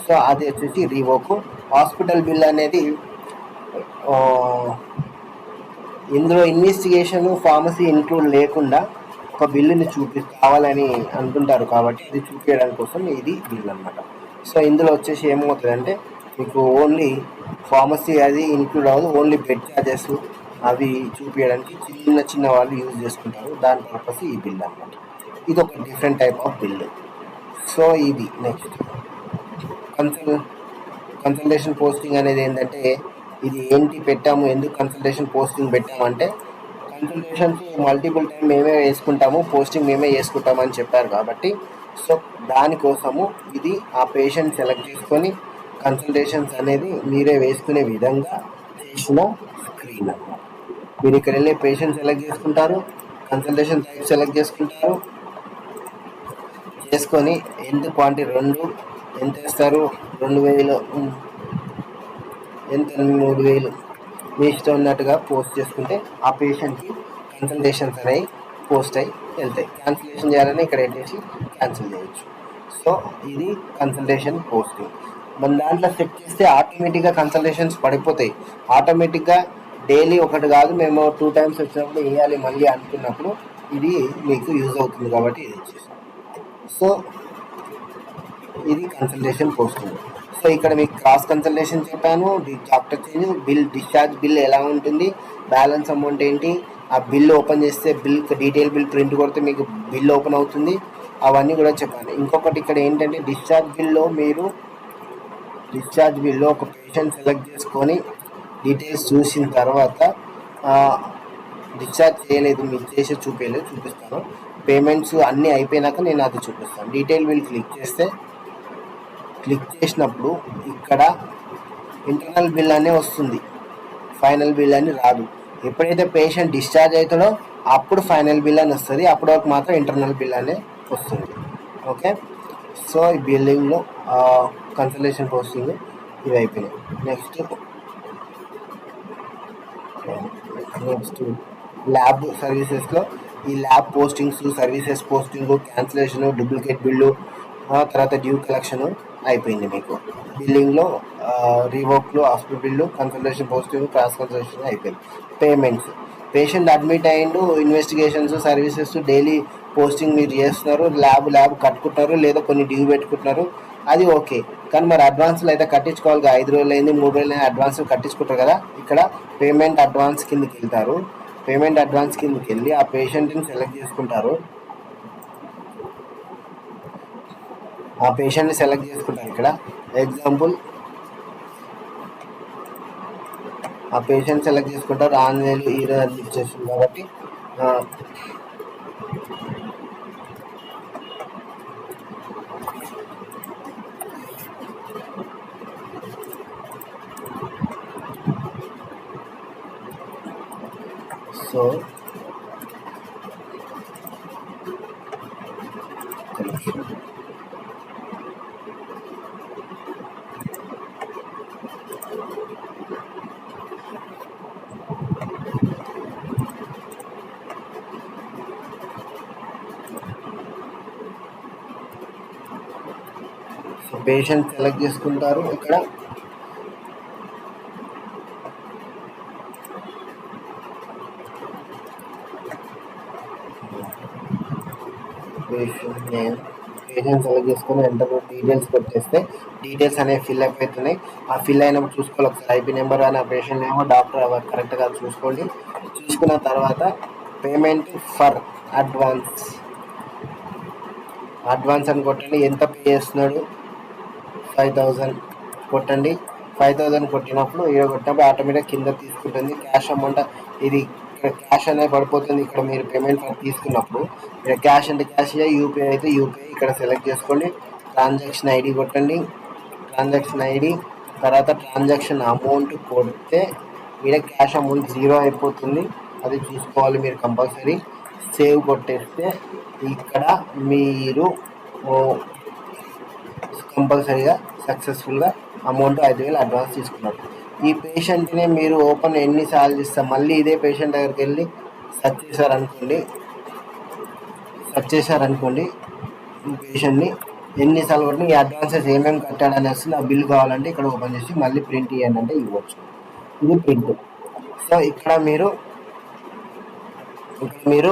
సో అది వచ్చేసి రీవోక్. హాస్పిటల్ బిల్ అనేది ఇందులో ఇన్వెస్టిగేషన్ ఫార్మసీ ఇంక్లూడ్ లేకుండా ఒక బిల్లుని కావాలని అనుకుంటారు, కాబట్టి ఇది చూపించడానికి కోసం ఇది బిల్ అనమాట. సో ఇందులో వచ్చేసి ఏమవుతుందంటే మీకు ఓన్లీ ఫార్మసీ అది ఇంక్లూడ్ అవ్వదు, ఓన్లీ బెడ్ ఛార్జెస్ అవి చూపించడానికి చిన్న వాళ్ళు యూజ్ చేసుకుంటారు. దాని పర్పస్ ఈ బిల్ అనమాట. ఇది ఒక different type of bill. So ఇది నెక్స్ట్ కన్సల్టేషన్ పోస్టింగ్ అనేది ఏంటంటే, ఇది ఏంటి పెట్టాము, ఎందుకు కన్సల్టేషన్ పోస్టింగ్ పెట్టామంటే, కన్సల్టేషన్స్ మల్టిపుల్ టైం మేమే వేసుకుంటాము, పోస్టింగ్ మేమే వేసుకుంటామని చెప్పారు కాబట్టి, సో దానికోసము ఇది ఆ పేషెంట్ సెలెక్ట్ చేసుకొని కన్సల్టేషన్స్ అనేది మీరే వేసుకునే విధంగా చేసిన స్క్రీన్ అన్నమాట. మీరు ఇక్కడ వెళ్ళి పేషెంట్ సెలెక్ట్ చేసుకుంటారు, కన్సల్టేషన్ టైప్ సెలెక్ట్ చేసుకుంటారు, చేసుకొని ఎంత క్వాంటిటీ 2 ఎంత వేస్తారు, 2000 ఎంత 3000 మీ ఇష్టం ఉన్నట్టుగా పోస్ట్ చేసుకుంటే ఆ పేషెంట్కి కన్సల్టేషన్స్ అనేవి పోస్ట్ అయ్యి వెళ్తాయి. క్యాన్సిలేషన్ చేయాలని ఇక్కడ ఏంటేసి క్యాన్సిల్ చేయొచ్చు. సో ఇది కన్సల్టేషన్ పోస్టింగ్. మన దాంట్లో సెట్ చేస్తే ఆటోమేటిక్గా కన్సల్టేషన్స్ పడిపోతాయి. ఆటోమేటిక్గా డైలీ ఒకటి కాదు, మేము 2 టైమ్స్ వచ్చినప్పుడు వేయాలి మళ్ళీ అనుకున్నప్పుడు ఇది మీకు యూజ్ అవుతుంది కాబట్టి ఇది వచ్చేసి. సో ఇది కన్సల్టేషన్ పోస్టింగ్. సో ఇక్కడ మీకు క్రాస్ కన్సల్టేషన్ చెప్పాను, doctor change bill, discharge bill ఎలా ఉంటుంది, బ్యాలెన్స్ అమౌంట్ ఏంటి, ఆ బిల్ ఓపెన్ చేస్తే బిల్ డీటెయిల్ బిల్ ప్రింట్ కొడితే మీకు బిల్ ఓపెన్ అవుతుంది, అవన్నీ కూడా చెప్పాను. ఇంకొకటి ఇక్కడ ఏంటంటే డిశ్చార్జ్ బిల్లో ఒక పేషెంట్ సెలెక్ట్ చేసుకొని డీటెయిల్స్ చూసిన తర్వాత డిశ్చార్జ్ చేయలేదు, మీకు చేసి చూపిస్తాను. పేమెంట్స్ అన్నీ అయిపోయినాక నేను అది చూపిస్తాను. డీటెయిల్ బిల్ క్లిక్ చేసినప్పుడు ఇక్కడ ఇంటర్నల్ బిల్ అనే వస్తుంది, ఫైనల్ బిల్ అని రాదు. ఎప్పుడైతే పేషెంట్ డిశ్చార్జ్ అవుతాడో అప్పుడు ఫైనల్ బిల్ అని వస్తుంది, అప్పటి వరకు మాత్రం ఇంటర్నల్ బిల్ అనే వస్తుంది. ఓకే, సో ఈ బిల్లింగ్లో కన్సల్టేషన్ పోస్టింగ్ ఇవి అయిపోయినాయి. నెక్స్ట్ ల్యాబ్ సర్వీసెస్లో ఈ lab postings, services posting, cancellation, duplicate bill, తర్వాత డ్యూ కలెక్షన్ అయిపోయింది మీకు. బిల్లింగ్లో రీవోక్లు, hospital bill, consultation posting, cross consultation అయిపోయింది. పేమెంట్స్, పేషెంట్ అడ్మిట్ అయ్యిండు, ఇన్వెస్టిగేషన్స్, సర్వీసెస్, డైలీ పోస్టింగ్ మీరు చేస్తున్నారు, ల్యాబ్ కట్టుకుంటున్నారు, లేదా కొన్ని డ్యూ పెట్టుకుంటున్నారు, అది ఓకే. కానీ మరి అడ్వాన్స్లు అయితే కట్టించుకోవాలి, 5 రోజులు అయింది, 3 రోజులు అయింది, అడ్వాన్స్ కట్టించుకుంటారు కదా. ఇక్కడ పేమెంట్ అడ్వాన్స్ కిందకి వెళ్తారు. పేమెంట్ అడ్వాన్స్ కిందకి వెళ్ళి ఆ పేషెంట్ని సెలెక్ట్ చేసుకుంటారు. ఇక్కడ ఎగ్జాంపుల్ ఆ పేషెంట్ సెలెక్ట్ చేసుకుంటారు. ఆంజనేయులు ఈరోజు ఇచ్చేస్తుంది కాబట్టి సో పేషెంట్ సెలెక్ట్ చేసుకుంటారు. ఇక్కడ పేషెంట్ సెలెక్ట్ చేసుకొని ఎంటర్ డీటెయిల్స్ కొట్టేస్తే డీటెయిల్స్ అనేవి ఫిల్ అయిపోతున్నాయి. ఆ ఫిల్ అయినప్పుడు చూసుకోవాలి ఒకసారి ఐపీ నెంబర్ అని, ఆ పేషెంట్ నేమో, డాక్టర్ అవర్ కరెక్ట్గా చూసుకోండి. చూసుకున్న తర్వాత పేమెంట్ ఫర్ అడ్వాన్స్ అని కొట్టండి. ఎంత పే చేస్తున్నాడు, 5000 కొట్టండి. 5000 కొట్టినప్పుడు కొట్టినప్పుడు ఆటోమేటిక్ కింద తీసుకుంటుంది. క్యాష్ అమౌంట్ ఇది ఇక్కడ క్యాష్ అనేది పడిపోతుంది. ఇక్కడ మీరు పేమెంట్ తీసుకున్నప్పుడు ఇక్కడ క్యాష్ అంటే క్యాష్, యూపీఐ అయితే యూపీఐ ఇక్కడ సెలెక్ట్ చేసుకోండి. ట్రాన్సాక్షన్ ఐడి కొట్టండి. ట్రాన్సాక్షన్ ఐడి తర్వాత ట్రాన్సాక్షన్ అమౌంట్ కొడితే ఇక్కడ క్యాష్ అమౌంట్ 0 అయిపోతుంది, అది చూసుకోవాలి మీరు కంపల్సరీ. సేవ్ కొట్టేస్తే ఇక్కడ మీరు కంపల్సరీగా సక్సెస్ఫుల్గా అమౌంట్ 5,000 అడ్వాన్స్ తీసుకున్నారు. ఈ పేషెంట్ని మీరు ఓపెన్ ఎన్నిసార్లు చేస్తారు, మళ్ళీ ఇదే పేషెంట్ దగ్గరికి వెళ్ళి సెర్చ్ చేశారనుకోండి ఈ పేషెంట్ని ఎన్నిసార్లు వరకు ఈ అడ్వాన్సెస్ ఏమేమి కట్టాడనేసి నా బిల్ కావాలంటే ఇక్కడ ఓపెన్ చేసి మళ్ళీ ప్రింట్ ఇవ్వండి అంటే ఇవ్వచ్చు. ఇది ప్రింట్. సో ఇక్కడ మీరు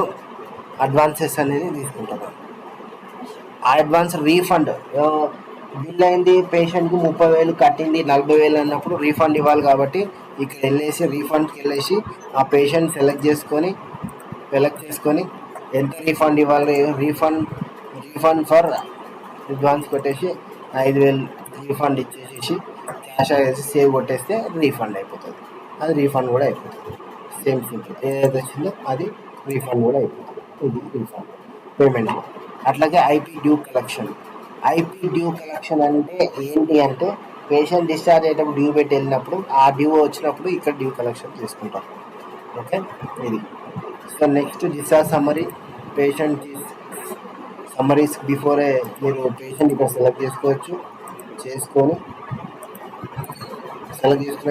అడ్వాన్సెస్ అనేది తీసుకుంటారు. ఆ అడ్వాన్స్ రీఫండ్ బిల్ అయింది పేషెంట్కి 30,000 కట్టింది 40,000 అన్నప్పుడు రీఫండ్ ఇవ్వాలి. కాబట్టి ఇక్కడ వెళ్ళేసి రీఫండ్కి వెళ్ళేసి ఆ పేషెంట్ సెలెక్ట్ చేసుకొని ఎంత రీఫండ్ ఇవ్వాలి, రీఫండ్ ఫర్ అడ్వాన్స్ కొట్టేసి 5,000 రీఫండ్ ఇచ్చేసేసి క్యాష్ వేసి సేవ్ కొట్టేస్తే రీఫండ్ అయిపోతుంది. అది రీఫండ్ కూడా అయిపోతుంది. సేమ్ సింపుల్, ఏదైతే వచ్చిందో అది రీఫండ్ కూడా అయిపోతుంది. ఇది రీఫండ్ పేమెంట్. అట్లాగే ఐపీ డ్యూ కలెక్షన్ అంటే ఏంటి అంటే పేషెంట్ డిశ్చార్జ్ అయ్యేటప్పుడు డ్యూ పెట్టి వెళ్ళినప్పుడు ఆ డ్యూ వచ్చినప్పుడు ఇక్కడ డ్యూ కలెక్షన్ చేసుకుంటాం. ఓకే, ఇది. So next discharge summary. Patient summaries before మీరు పేషెంట్ ఇక్కడ సెలెక్ట్ చేసుకొని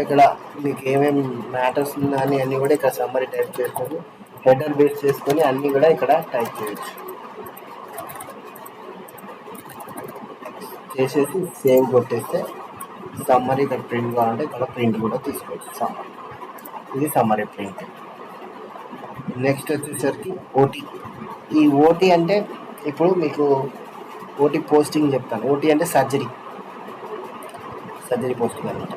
ఇక్కడ మీకు ఏమేమి మ్యాటర్స్ ఉన్నాయని అన్నీ కూడా ఇక్కడ సమ్మరీ టైప్ చేసుకొని హెడర్ బేస్ చేసుకొని అన్నీ కూడా ఇక్కడ టైప్ చేయొచ్చు. చేసేసి సేవ్ కొట్టేస్తే సమ్మరీ ఇక్కడ ప్రింట్ కావాలంటే ఇక్కడ ప్రింట్ కూడా తీసుకోవచ్చు. సమ్మరీ, ఇది సమ్మరీ ప్రింట్. నెక్స్ట్ వచ్చేసరికి ఓటీ. ఈ ఓటీ అంటే ఇప్పుడు మీకు ఓటీ పోస్టింగ్ చెప్తాను. ఓటీ అంటే సర్జరీ పోస్టింగ్ అనమాట.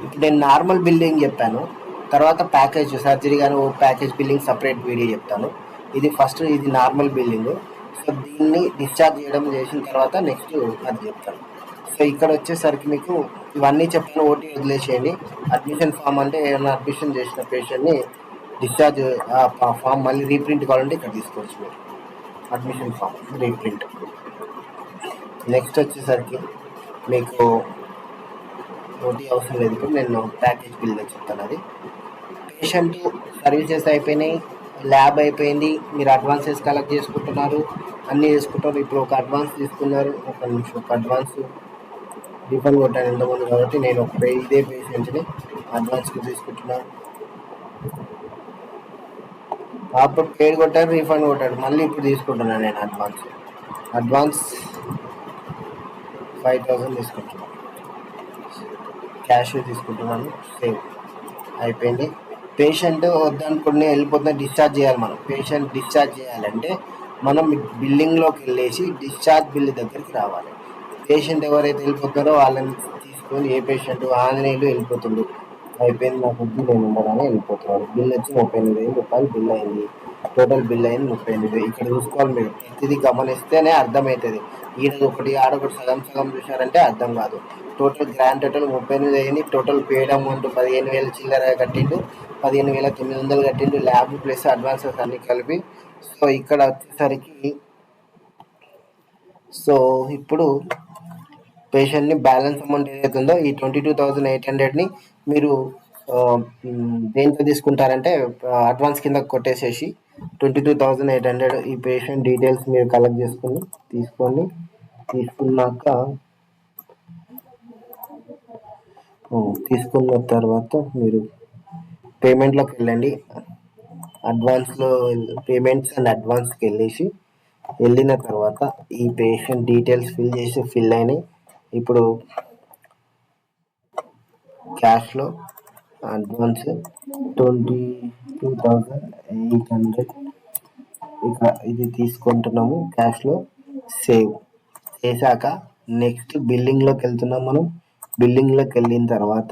ఇప్పుడు నేను నార్మల్ బిల్లింగ్ చెప్పాను, తర్వాత ప్యాకేజ్ సర్జరీ కానీ ప్యాకేజ్ బిల్లింగ్ సపరేట్ వీడియో చెప్తాను. ఇది ఫస్ట్, ఇది నార్మల్ బిల్లింగ్. సో దీన్ని డిశ్చార్జ్ చేసిన తర్వాత నెక్స్ట్ అది చెప్తాను. సో ఇక్కడ వచ్చేసరికి మీకు ఇవన్నీ చెప్పిన ఓటీ వదిలేసేయండి. అడ్మిషన్ ఫామ్ అంటే ఏమైనా అడ్మిషన్ చేసిన పేషెంట్ని డిశ్చార్జ్ ఫామ్ మళ్ళీ రీప్రింట్ కావాలంటే ఇక్కడ తీసుకోవచ్చు మీరు, అడ్మిషన్ ఫామ్ రీప్రింట్. నెక్స్ట్ వచ్చేసరికి మీకు ఓటీ అవసరం లేదు. ఇప్పుడు నేను ప్యాకేజ్ బిల్ చెప్తాను. అది పేషెంట్ సర్వీసెస్ అయిపోయినాయి, ల్యాబ్ అయిపోయింది, మీరు అడ్వాన్సెస్ కలెక్ట్ చేసుకుంటున్నారు, అన్నీ చేసుకుంటారు. ఇప్పుడు ఒక అడ్వాన్స్ తీసుకున్నారు, ఒక అడ్వాన్స్ రీఫండ్ కొట్టాను ఎంతమంది కాబట్టి నేను ఇదే పేషెంట్ని అడ్వాన్స్కి తీసుకుంటున్నాను. అప్పుడు పేడ్ కొట్టారు, రీఫండ్ కొట్టాడు, మళ్ళీ ఇప్పుడు తీసుకుంటున్నాను నేను అడ్వాన్స్ 5,000 తీసుకుంటున్నాను, క్యాష్ తీసుకుంటున్నాను. సేవ్ అయిపోయింది. పేషెంట్ వద్దనుకుని వెళ్ళిపోతే డిశ్చార్జ్ చేయాలి. మనం పేషెంట్ డిశ్చార్జ్ చేయాలంటే మనం బిల్లింగ్లోకి వెళ్ళేసి డిశ్చార్జ్ బిల్ దగ్గరికి రావాలి. పేషెంట్ ఎవరైతే వెళ్ళిపోతారో వాళ్ళని తీసుకొని, ఏ పేషెంట్ ఆంజనేయులు వెళ్ళిపోతుండు, అయిపోయింది నాకు వద్దు నేను ఉండగానే వెళ్ళిపోతున్నారు. బిల్ వచ్చి 38,000 రూపాయలు బిల్ అయింది. టోటల్ బిల్ అయింది 38,000. ఇక్కడ చూసుకోవాలి మీరు, ప్రతిదీ గమనిస్తేనే అర్థమవుతుంది. ఒకటి ఆడొకటి సగం చూశారంటే అర్థం కాదు. గ్రాండ్ టోటల్ 38,000 అయింది. టోటల్ పేడ్ అమౌంట్ 15,000 చిల్లర కట్టిండు, 15,900 కట్టిండు, ల్యాబ్ ప్లస్ అడ్వాన్సెస్ అన్ని కలిపి. సో ఇక్కడ వచ్చేసరికి ఇప్పుడు పేషెంట్ని బ్యాలెన్స్ అమౌంట్ ఏదైతే ఉందో ఈ 22,800ని మీరు దేంట్లో తీసుకుంటారంటే అడ్వాన్స్ కింద కొట్టేసేసి 22,800 ఈ పేషెంట్ డీటెయిల్స్ మీరు కలెక్ట్ తీసుకున్న తర్వాత మీరు పేమెంట్లోకి వెళ్ళండి. పేమెంట్స్ అండ్ అడ్వాన్స్కి వెళ్ళిన తర్వాత ఈ పేషెంట్ డీటెయిల్స్ ఫిల్ అయినాయి. ఇప్పుడు క్యాష్లో అడ్వాన్స్ 22,800 ఇక ఇది తీసుకుంటున్నాము క్యాష్లో. సేవ్ చేశాక నెక్స్ట్ బిల్లింగ్లోకి వెళ్తున్నాం. మనం బిల్లింగ్లోకి వెళ్ళిన తర్వాత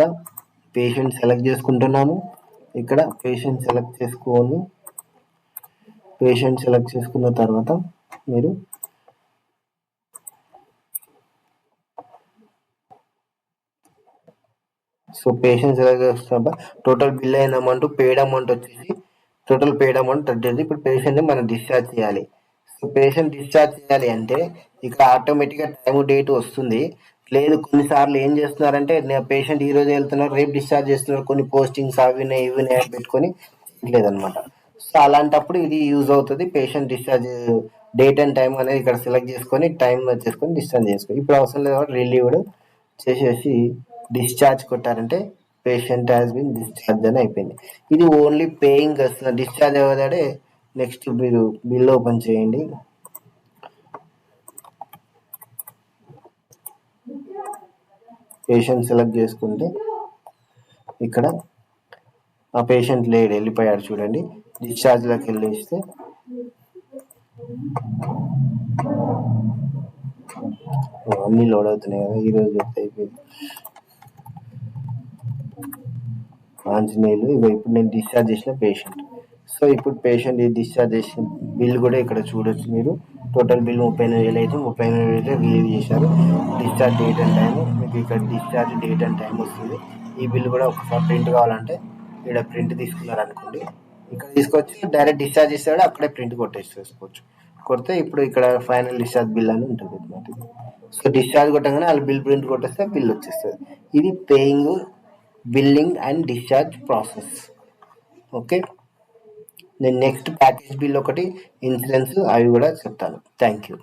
పేషెంట్ సెలెక్ట్ చేసుకుంటున్నాము. ఇక్కడ పేషెంట్ సెలెక్ట్ చేసుకున్న తర్వాత మీరు పేషెంట్ సెలెక్ట్ చేస్తున్నా టోటల్ బిల్ అయిన అమౌంట్ పేడ్ అమౌంట్ వచ్చేసి టోటల్ పేడ్ అమౌంట్ 30. ఇప్పుడు పేషెంట్ని మనం డిశ్చార్జ్ చేయాలి. పేషెంట్ డిశ్చార్జ్ చేయాలి అంటే ఇక్కడ ఆటోమేటిక్గా టైం డేట్ వస్తుంది. లేదు కొన్నిసార్లు ఏం చేస్తున్నారంటే పేషెంట్ ఈ రోజు వెళ్తున్నారు, రేపు డిశ్చార్జ్ చేస్తున్నారు, కొన్ని పోస్టింగ్స్ అవి పెట్టుకొని లేదనమాట. సో అలాంటప్పుడు ఇది యూజ్ అవుతుంది. Patient discharge date and time అనేది ఇక్కడ సెలెక్ట్ చేసుకొని టైం వచ్చేసుకొని డిశ్చార్జ్ చేసుకోండి. ఇప్పుడు అవసరం లేదు కాబట్టి రిలీవ్డ్ చేసేసి డిశ్చార్జ్ కొట్టారంటే పేషెంట్ హ్యాస్ బిన్ డిశ్చార్జ్ అని అయిపోయింది. ఇది ఓన్లీ పేయింగ్ వస్తుంది. డిశ్చార్జ్ అవ్వదాడే నెక్స్ట్ మీరు బిల్ ఓపెన్ చేయండి. పేషెంట్ సెలెక్ట్ చేసుకుంటే ఇక్కడ ఆ పేషెంట్ లేడు, వెళ్ళిపోయాడు చూడండి. డిశ్చార్జ్లోకి వెళ్ళేస్తే అన్నీ లోడ్ అవుతున్నాయి కదా, ఈరోజు అయిపోయింది. ఆంజనేయులు ఇగో ఇప్పుడు నేను డిశ్చార్జ్ చేసిన పేషెంట్. సో ఇప్పుడు పేషెంట్ డిశ్చార్జ్ చేసిన బిల్ కూడా ఇక్కడ చూడొచ్చు మీరు. టోటల్ బిల్ 38,000 అయితే 38,000 అయితే రిలీవ్ చేశారు. డిశ్చార్జ్ డేట్ అండ్ టైం మీకు ఇక్కడ డిశ్చార్జ్ డేట్ అండ్ టైం వస్తుంది. ఈ బిల్ కూడా ఒకసారి ప్రింట్ కావాలంటే ఇక్కడ ప్రింట్ తీసుకున్నారు అనుకోండి, ఇక్కడ తీసుకొచ్చి డైరెక్ట్ డిశ్చార్జ్ చేస్తాడు, అక్కడే ప్రింట్ కొట్టేసుకోవచ్చు. కొడితే ఇప్పుడు ఇక్కడ ఫైనల్ డిశ్చార్జ్ బిల్ అని ఉంటుంది అనమాట. సో డిశ్చార్జ్ కొట్టగానే వాళ్ళు బిల్ ప్రింట్ కొట్టేస్తే బిల్ వచ్చేస్తుంది. ఇది paying, billing and discharge process. Okay, నేను నెక్స్ట్ ప్యాకేజ్ బిల్ ఒకటి, ఇన్సూరెన్స్ అవి కూడా చెప్తాను. Thank you.